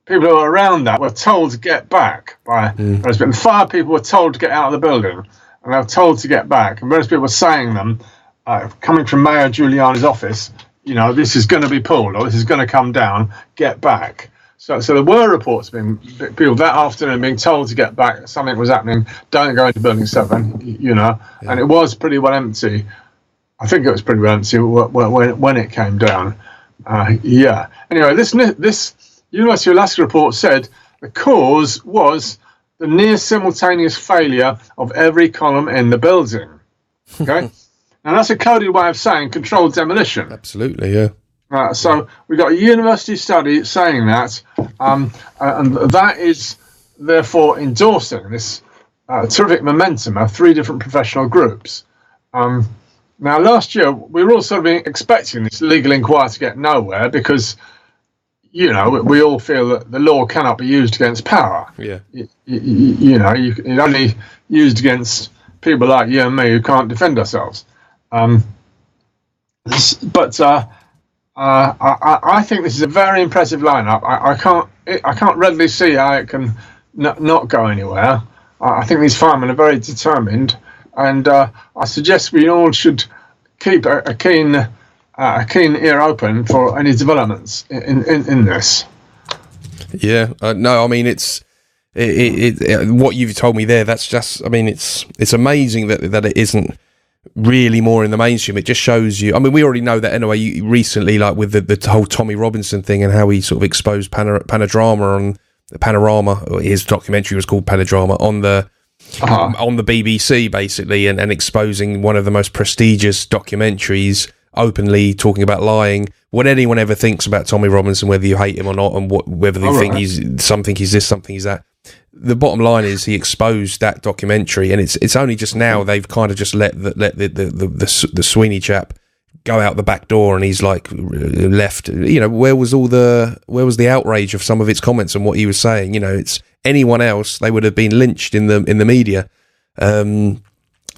people who were around that were told to get back by the fire people were told to get out of the building, and they were told to get back, and various people were saying them, coming from Mayor Giuliani's office, this is going to be pulled, or this is going to come down, get back. So there were reports being people that afternoon being told to get back, something was happening, don't go into Building 7, and it was pretty well empty. I think it was pretty well empty when it came down. Anyway, this University of Alaska report said the cause was the near simultaneous failure of every column in the building. Okay? Now that's a coded way of saying controlled demolition. Absolutely, yeah. So we got a university study saying that, and that is therefore endorsing this terrific momentum of 3 different professional groups. Now, last year we were all sort of expecting this legal inquiry to get nowhere because, we all feel that the law cannot be used against power. Yeah. It's only used against people like you and me who can't defend ourselves. I think this is a very impressive lineup. I can't readily see how it can not go anywhere. I think these firemen are very determined, and I suggest we all should keep a keen ear open for any developments in this. Yeah, no, I mean it's what you've told me there. That's just, it's amazing that it isn't really more in the mainstream. It just shows you. We already know that anyway. Recently, like with the whole Tommy Robinson thing and how he sort of exposed Panodrama on the Panorama. His documentary was called Panodrama on the BBC, basically, and exposing one of the most prestigious documentaries openly talking about lying. What anyone ever thinks about Tommy Robinson, whether you hate him or not, and whether they think he's something, he's this, something, he's that. The bottom line is he exposed that documentary, and it's only just now they've kind of just let the Sweeney chap go out the back door, and he's like left. Where was the outrage of some of its comments and what he was saying? It's anyone else, they would have been lynched in the media.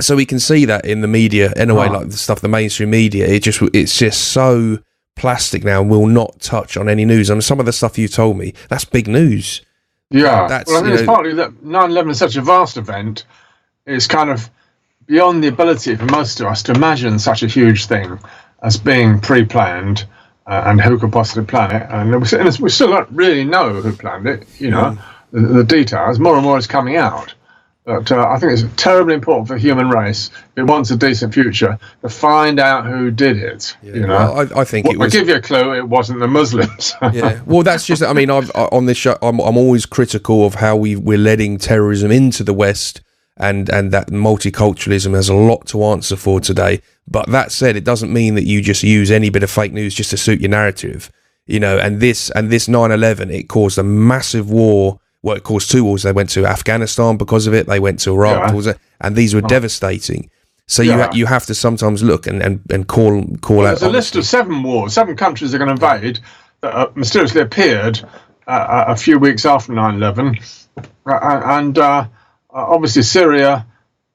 So we can see that in the media anyway, like the stuff, the mainstream media. It's just so plastic now, and will not touch on any news. I mean, some of the stuff you told me, that's big news. Yeah, I think it's partly that 9/11 is such a vast event. It's kind of beyond the ability for most of us to imagine such a huge thing as being pre-planned, and who could possibly plan it. And we still don't really know who planned it. The details. More and more is coming out. But I think it's terribly important for the human race, if it wants a decent future, to find out who did it. Well, I think it was. I'll give you a clue. It wasn't the Muslims. Yeah. Well, that's just. I mean, on this show, I'm always critical of how we're letting terrorism into the West, and that multiculturalism has a lot to answer for today. But that said, it doesn't mean that you just use any bit of fake news just to suit your narrative. And this 9/11, it caused a massive war. Well, it caused two wars. They went to Afghanistan because of it. They went to Iraq because of it, and these were devastating. So you have to sometimes look and call out. There's a list of 7 wars. 7 countries are going to invade that mysteriously appeared a few weeks after 9/11, and obviously Syria.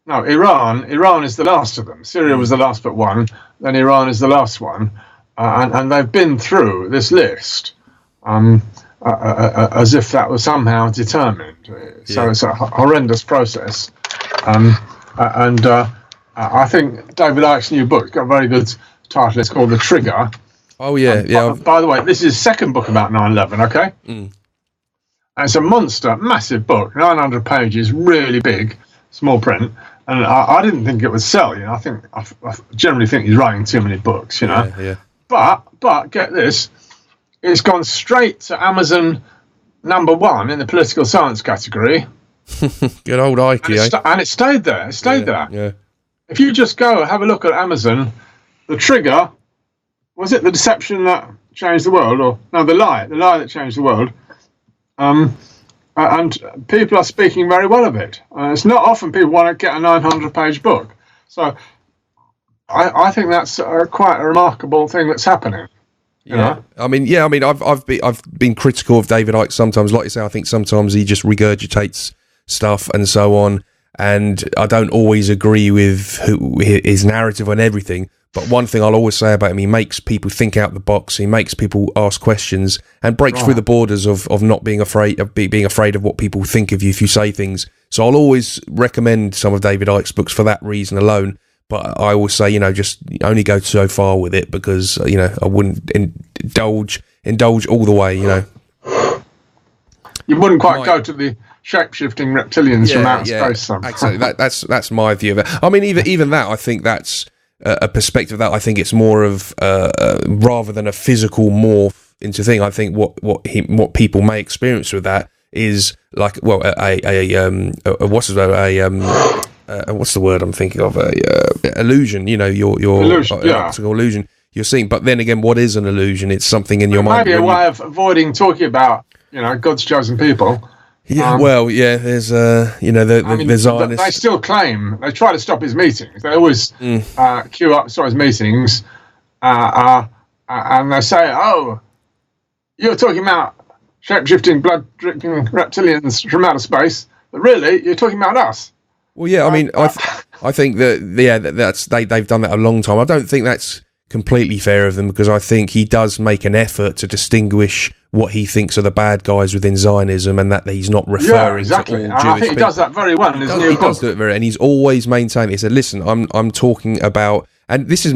No, Iran. Iran is the last of them. Syria was the last but one. Then Iran is the last one, and they've been through this list. As if that was somehow determined. So it's a horrendous process. I think David Icke's new book's got a very good title. It's called The Trigger. Oh, yeah, yeah. By the way, this is his second book about 9/11, okay? And it's a monster, massive book, 900 pages, really big, small print. And I didn't think it would sell, I generally think he's writing too many books, Yeah. But get this. It's gone straight to Amazon #1 in the political science category. Good old Ike, and it stayed there. It stayed there. Yeah. If you just go have a look at Amazon, The Trigger, was it the deception that changed the world, or no, the lie that changed the world? And people are speaking very well of it. It's not often people want to get a 900-page book, so I think that's quite a remarkable thing that's happening. Yeah, I mean, I've been critical of David Icke sometimes. Like you say, I think sometimes he just regurgitates stuff and so on, and I don't always agree with his narrative on everything. But one thing I'll always say about him, he makes people think out the box. He makes people ask questions and breaks through the borders of not being afraid of what people think of you if you say things. So I'll always recommend some of David Icke's books for that reason alone. But I always say, just only go so far with it, because, I wouldn't indulge all the way, You wouldn't quite go to the shape-shifting reptilians from outer space. Exactly. That's my view of it. I mean, even that, I think that's a perspective that I think it's more of, rather than a physical morph into thing, I think what people may experience with that is like, well, what's the word I'm thinking of? Illusion. Your illusion, optical illusion you're seeing. But then again, what is an illusion? It's something in your mind. Maybe a way of avoiding talking about God's chosen people. Yeah. There's the Zionists. They still claim, they try to stop his meetings. They always queue up his meetings, and they say, "Oh, you're talking about shape-shifting, blood-drinking reptilians from outer space, but really, you're talking about us." Well, yeah, I mean, I think that's they've done that a long time. I don't think that's completely fair of them, because I think he does make an effort to distinguish what he thinks are the bad guys within Zionism, and that he's not referring to all Jewish people. I think he does that very well in his new book. He does do it very, and he's always maintained. He said, "Listen, I'm talking about," and this is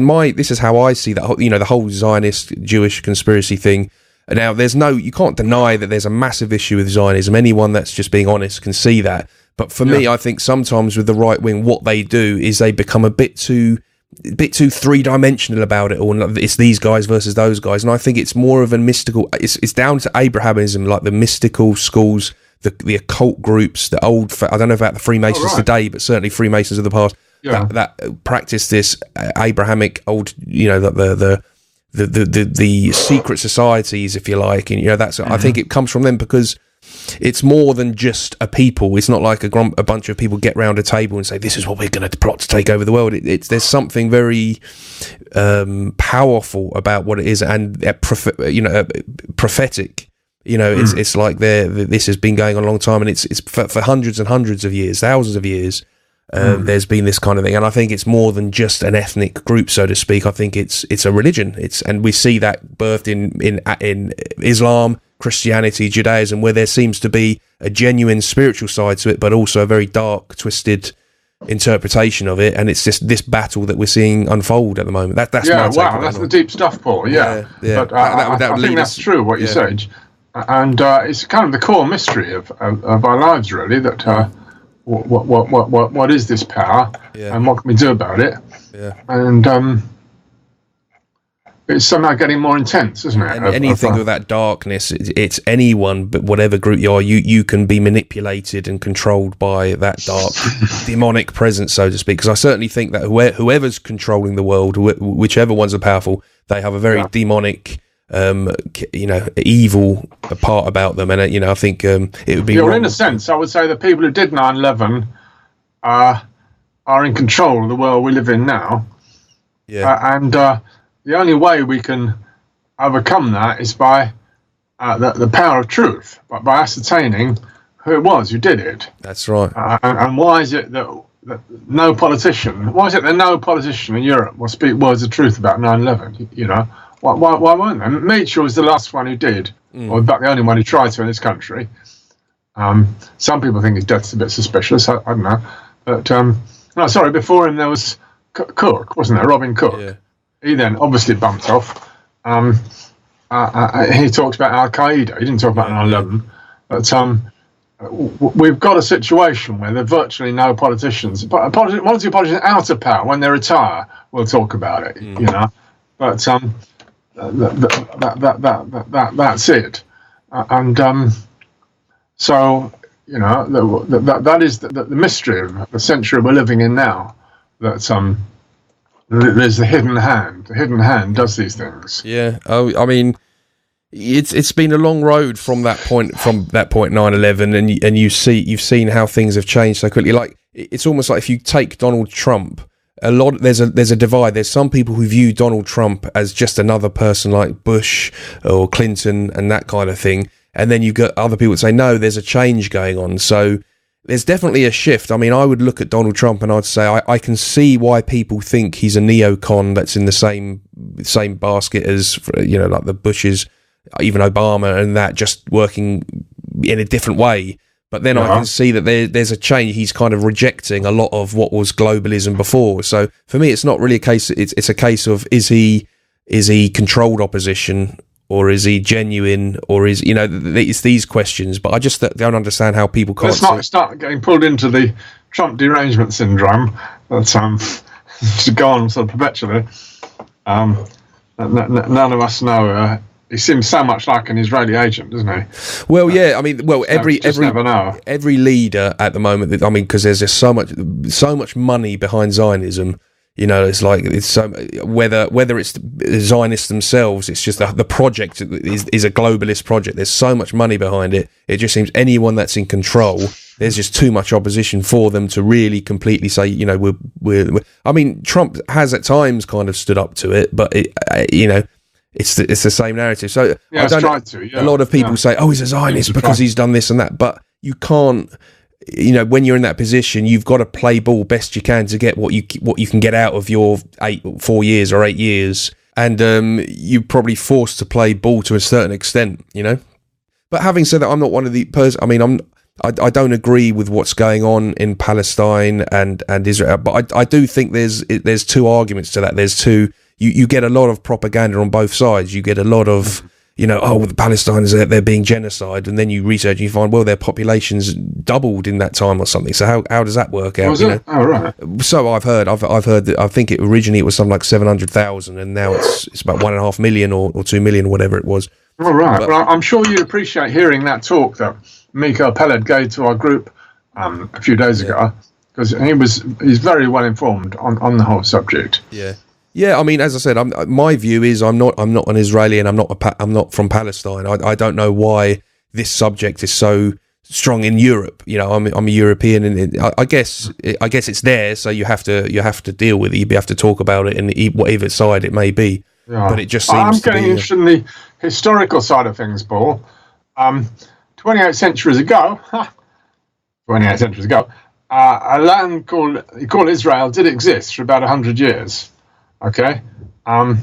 how I see that. The whole Zionist Jewish conspiracy thing. Now, you can't deny that there's a massive issue with Zionism. Anyone that's just being honest can see that. But for me, I think sometimes with the right wing, what they do is they become a bit too three-dimensional about it, or it's these guys versus those guys. And I think it's more of a mystical. It's down to Abrahamism, like the mystical schools, the occult groups, the old. I don't know about the Freemasons today, but certainly Freemasons of the past. that practice this Abrahamic old, the secret societies, if you like, and that's I think it comes from them, because it's more than just a people. It's not like a bunch of people get round a table and say, this is what we're going to plot to take over the world. There's something very powerful about what it is, and prophetic. It's like this has been going on a long time, and it's for hundreds and hundreds of years, thousands of years. There's been this kind of thing, and I think it's more than just an ethnic group, so to speak. I think it's a religion. And we see that birthed in Islam, Christianity, Judaism, where there seems to be a genuine spiritual side to it, but also a very dark, twisted interpretation of it. And it's just this battle that we're seeing unfold at the moment. That's my take on it. That's the deep stuff, Paul. Yeah. But I think that's true what you said, and it's kind of the core mystery of our lives, really. That what is this power, and what can we do about it? And it's somehow getting more intense, isn't it? And anything with that darkness, it's anyone, but whatever group you are, you can be manipulated and controlled by that dark demonic presence, so to speak. Because I certainly think that whoever's controlling the world, whichever ones are powerful, they have a very demonic, evil part about them. And I think it would be. In a sense, I would say the people who did 9/11 are in control of the world we live in now. And the only way we can overcome that is by the power of truth, by ascertaining who it was who did it. That's right. And why is it that no politician in Europe will speak words of truth about 9/11? Why won't they? Mitchell was the last one who did, or in fact the only one who tried to in this country. Some people think his death's a bit suspicious. I don't know. But before him there was Cook, wasn't there? Robin Cook. Yeah. He then obviously bumped off. He talks about Al Qaeda. He didn't talk about 9/11. But we've got a situation where there are virtually no politicians. One or two politicians out of power. When they retire, we'll talk about it. But that's it. So that is the mystery of the century we're living in now. That there's the hidden hand. The hidden hand does these things. Yeah. Oh, I mean, it's been a long road from that point 9/11, and you've seen how things have changed so quickly. Like, it's almost like if you take Donald Trump, there's a divide. There's some people who view Donald Trump as just another person like Bush or Clinton and that kind of thing, and then you've got other people that say no, there's a change going on. So there's definitely a shift. I mean, I would look at Donald Trump and I'd say I can see why people think he's a neocon that's in the same basket as like the Bushes, even Obama, and that, just working in a different way. But then I can see that there's a change. He's kind of rejecting a lot of what was globalism before. So for me, it's not really a case. It's a case of is he controlled opposition, or is he genuine, or is it's these questions. But I just don't understand how people can't. Let's start getting pulled into the Trump derangement syndrome. That's to go on sort of perpetually. None of us know. He seems so much like an Israeli agent, doesn't he? Well, yeah. I mean, every never know. Every leader at the moment. Because there's just so much money behind Zionism. It's like whether it's the Zionists themselves, it's just the project is a globalist project. There's so much money behind it. It just seems anyone that's in control, there's just too much opposition for them to really completely say, we're. I mean, Trump has at times kind of stood up to it, but it's the same narrative. So a lot of people say, oh, he's a Zionist because he's done this and that, but you can't. When you're in that position, you've got to play ball best you can to get what you can get out of your 4 years or 8 years, and you're probably forced to play ball to a certain extent, But having said that, I'm not one of the I don't agree with what's going on in Palestine and Israel, but I do think there's two arguments to that. There's two. You get a lot of propaganda on both sides. You get a lot of the Palestinians, they're being genocide, and then you research and you find, well, their population's doubled in that time or something. So how does that work out? Oh, right. So I've heard that. I think originally it was something like 700,000, and now it's about 1.5 million or 2 million, or whatever it was. All right. Well, I'm sure you appreciate hearing that talk that Miko Peled gave to our group a few days ago. because he's very well informed on the whole subject. Yeah. I mean, as I said, my view is I'm not an Israeli, and I'm not from Palestine. I don't know why this subject is so strong in Europe. You know, I'm a European, and I guess it's there, so you have to deal with it. You have to talk about it in whatever side it may be. Yeah. But it just seems I'm getting interested in the historical side of things, Paul. 28 centuries ago, a land called Israel did exist for about 100 years. Okay, and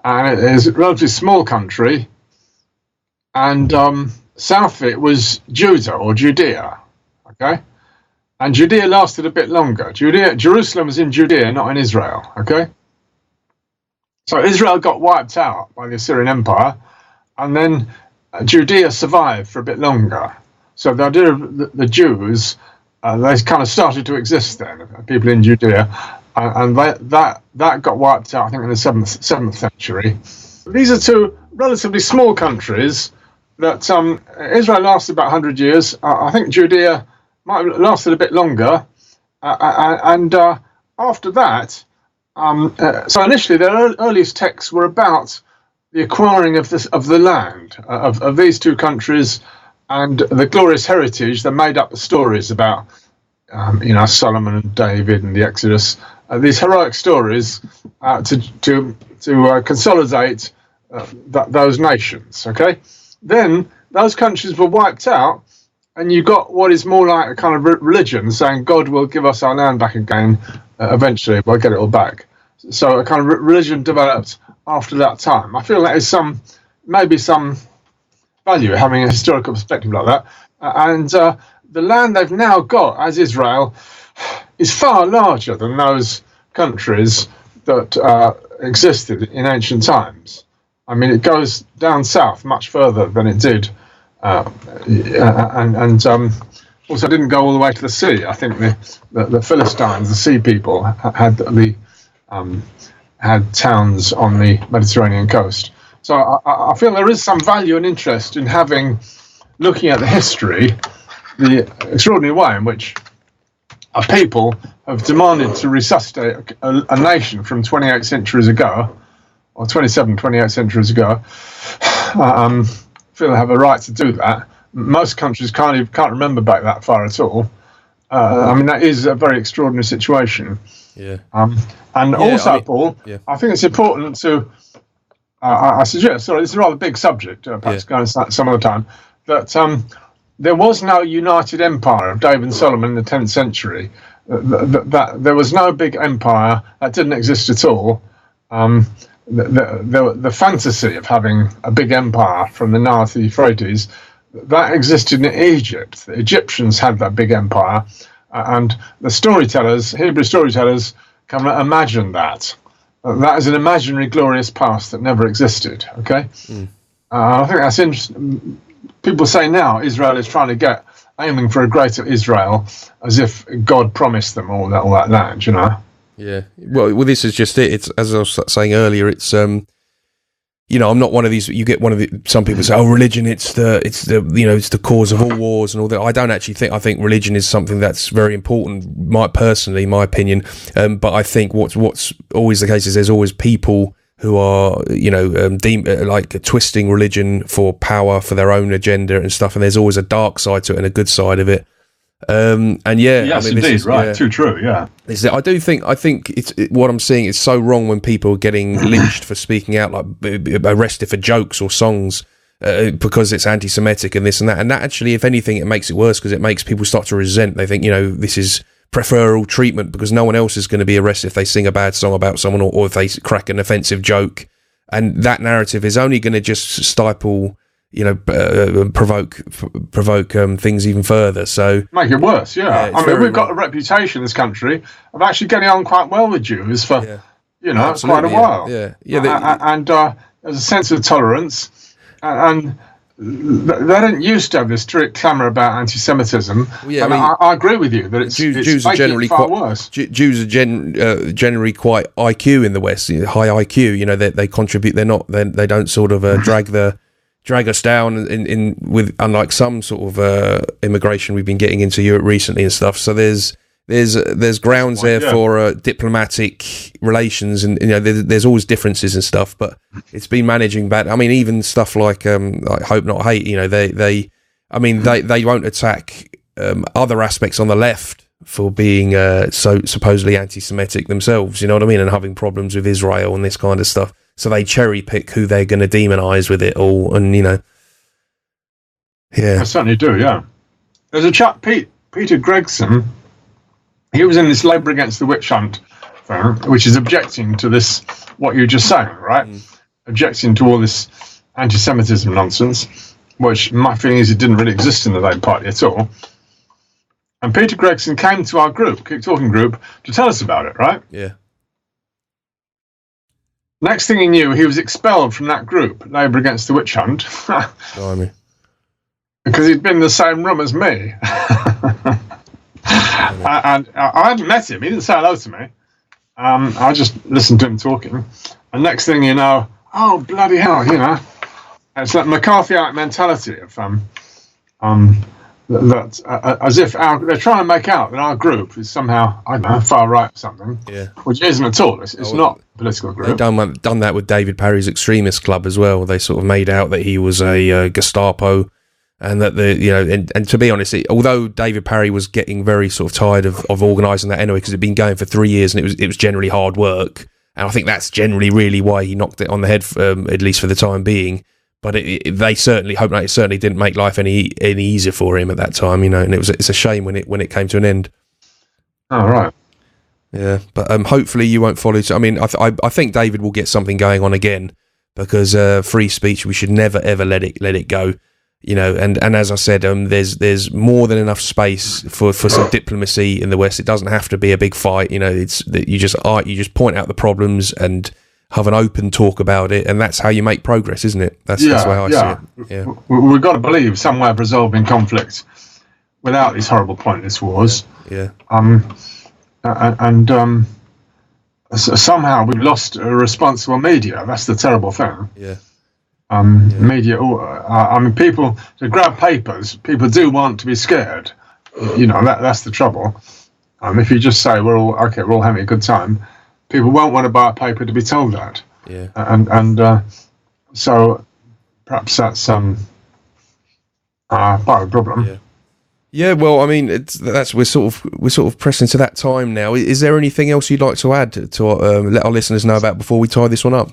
it is a relatively small country, and south of it was Judah or Judea. Okay, and Judea lasted a bit longer. Jerusalem was in Judea, not in Israel. Okay, so Israel got wiped out by the Assyrian Empire, and then Judea survived for a bit longer. So the idea of the Jews, they kind of started to exist then, people in Judea. And that got wiped out, I think, in the 7th century. These are two relatively small countries that Israel lasted about 100 years. I think Judea might have lasted a bit longer. And after that, so initially their earliest texts were about the acquiring of the land of these two countries and the glorious heritage that made up the stories about Solomon and David and the Exodus. These heroic stories to consolidate those nations. Okay, then those countries were wiped out, and you got what is more like a kind of religion saying God will give us our land back again. Eventually, we'll get it all back. So a kind of religion developed after that time. I feel that is maybe some value having a historical perspective like that. And the land they've now got as Israel is far larger than those countries that existed in ancient times. I mean, it goes down south much further than it did, and also didn't go all the way to the sea. I think the Philistines, the sea people, had towns on the Mediterranean coast. So I feel there is some value and interest in looking at the history, the extraordinary way in which a people have demanded to resuscitate a nation from 28 centuries ago, or 28 centuries ago. Feel they have a right to do that. Most countries can't remember back that far at all. I mean, that is a very extraordinary situation. Yeah. Paul, I think it's important to. I suggest, sorry, this is a rather big subject, perhaps going some other time, that there was no united empire of David and Solomon in the 10th century. That there was no big empire, that didn't exist at all. The fantasy of having a big empire from the Nile to the Euphrates, that existed in Egypt. The Egyptians had that big empire, and the storytellers, Hebrew storytellers, can imagine that. That is an imaginary glorious past that never existed. Okay, I think that's interesting. People say now Israel is aiming for a greater Israel, as if God promised them all that land. You know. Yeah. Well, this is just it. It's, as I was saying earlier, it's I'm not one of these. You get some people say, "Oh, religion, it's the cause of all wars and all that." I don't actually think. I think religion is something that's very important. My opinion. But I think what's always the case is there's always people who are like twisting religion for power, for their own agenda and stuff. And there's always a dark side to it and a good side of it. Yes, indeed, this is, right, too true. Yeah, I think what I'm seeing is so wrong when people are getting lynched for speaking out, like arrested for jokes or songs because it's anti-Semitic and this and that. And that actually, if anything, it makes it worse because it makes people start to resent. They think this is preferential treatment because no one else is going to be arrested if they sing a bad song about someone or if they crack an offensive joke. And that narrative is only going to just stifle. Provoke things even further. So make it worse. Yeah, I mean, we've got a reputation in this country of actually getting on quite well with Jews for quite a while. And there's a sense of tolerance, and they didn't used to have this strict clamour about anti-Semitism. I agree with you that it's Jews are generally far worse. Jews are generally quite IQ in the West, high IQ. They contribute. They don't sort of drag us down with unlike some sort of immigration we've been getting into Europe recently and stuff. So there's there's grounds there for diplomatic relations, and there's always differences and stuff, but it's been managing bad. I mean, even stuff like Hope Not Hate, they won't attack other aspects on the left for being so supposedly anti-Semitic themselves, you know what I mean, and having problems with Israel and this kind of stuff. So they cherry pick who they're going to demonise with it all, and yeah, I certainly do. Yeah, there's a chap, Peter Gregson. He was in this Labour Against the Witch Hunt thing, which is objecting to this, what you're just saying, right? Objecting to all this anti-Semitism nonsense, which my feeling is it didn't really exist in the Labour Party at all. And Peter Gregson came to our group, Keep Talking group, to tell us about it, right? Yeah. Next thing he knew, he was expelled from that group, Labour Against the Witch Hunt, Blimey. because he'd been in the same room as me. And I hadn't met him. He didn't say hello to me. I just listened to him talking. And next thing you know, oh, bloody hell, it's like McCarthyite mentality of that as if they're trying to make out that our group is somehow, I don't know, far right or something. Yeah. Which isn't at all. It's not a political group. They've done that with David Parry's extremist club as well. They sort of made out that he was a Gestapo. And that and to be honest, although David Parry was getting very sort of tired of organising that anyway, because it'd been going for 3 years and it was generally hard work, and I think that's generally really why he knocked it on the head, at least for the time being. But they certainly didn't make life any easier for him at that time, and it's a shame when it came to an end. Oh right. Yeah, but hopefully you won't follow. I mean, I think David will get something going on again, because free speech, we should never ever let it go. And as I said, there's more than enough space for some diplomacy in the West. It doesn't have to be a big fight. It's that you just point out the problems and have an open talk about it, and that's how you make progress, isn't it? That's the way I see it. Yeah, we've got to believe some way of resolving conflict without these horrible pointless wars. Yeah. Somehow we've lost a responsible media. That's the terrible thing. Yeah. Media, people to grab papers, people do want to be scared. That's the trouble. If you just say we're all having a good time, people won't want to buy a paper to be told that. Yeah. So perhaps that's part of the problem. Yeah. Yeah, well, I mean, we're sort of pressing to that time now. Is there anything else you'd like to add to let our listeners know about before we tie this one up?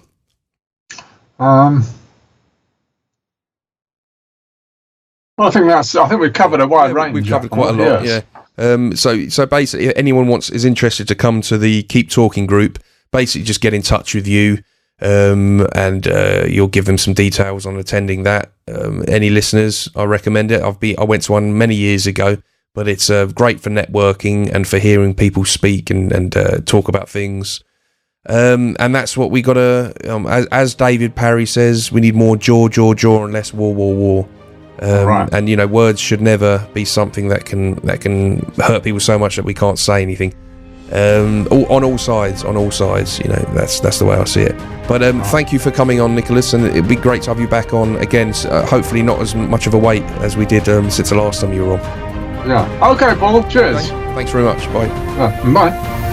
Well, I think we've covered a wide range. We've covered quite a lot. Yes. Yeah. So basically, if anyone is interested to come to the Keep Talking group, basically just get in touch with you, and you'll give them some details on attending that. Any listeners, I recommend it. I went to one many years ago, but it's great for networking and for hearing people speak and talk about things. And that's what we got to. As David Parry says, we need more jaw, and less war. Right. And words should never be something that can hurt people so much that we can't say anything. On all sides, that's the way I see it. But thank you for coming on, Nicholas, and it'd be great to have you back on again. Hopefully not as much of a wait as we did since the last time you were on. Yeah. Okay, Paul. Cheers. Thanks very much. Bye. Bye.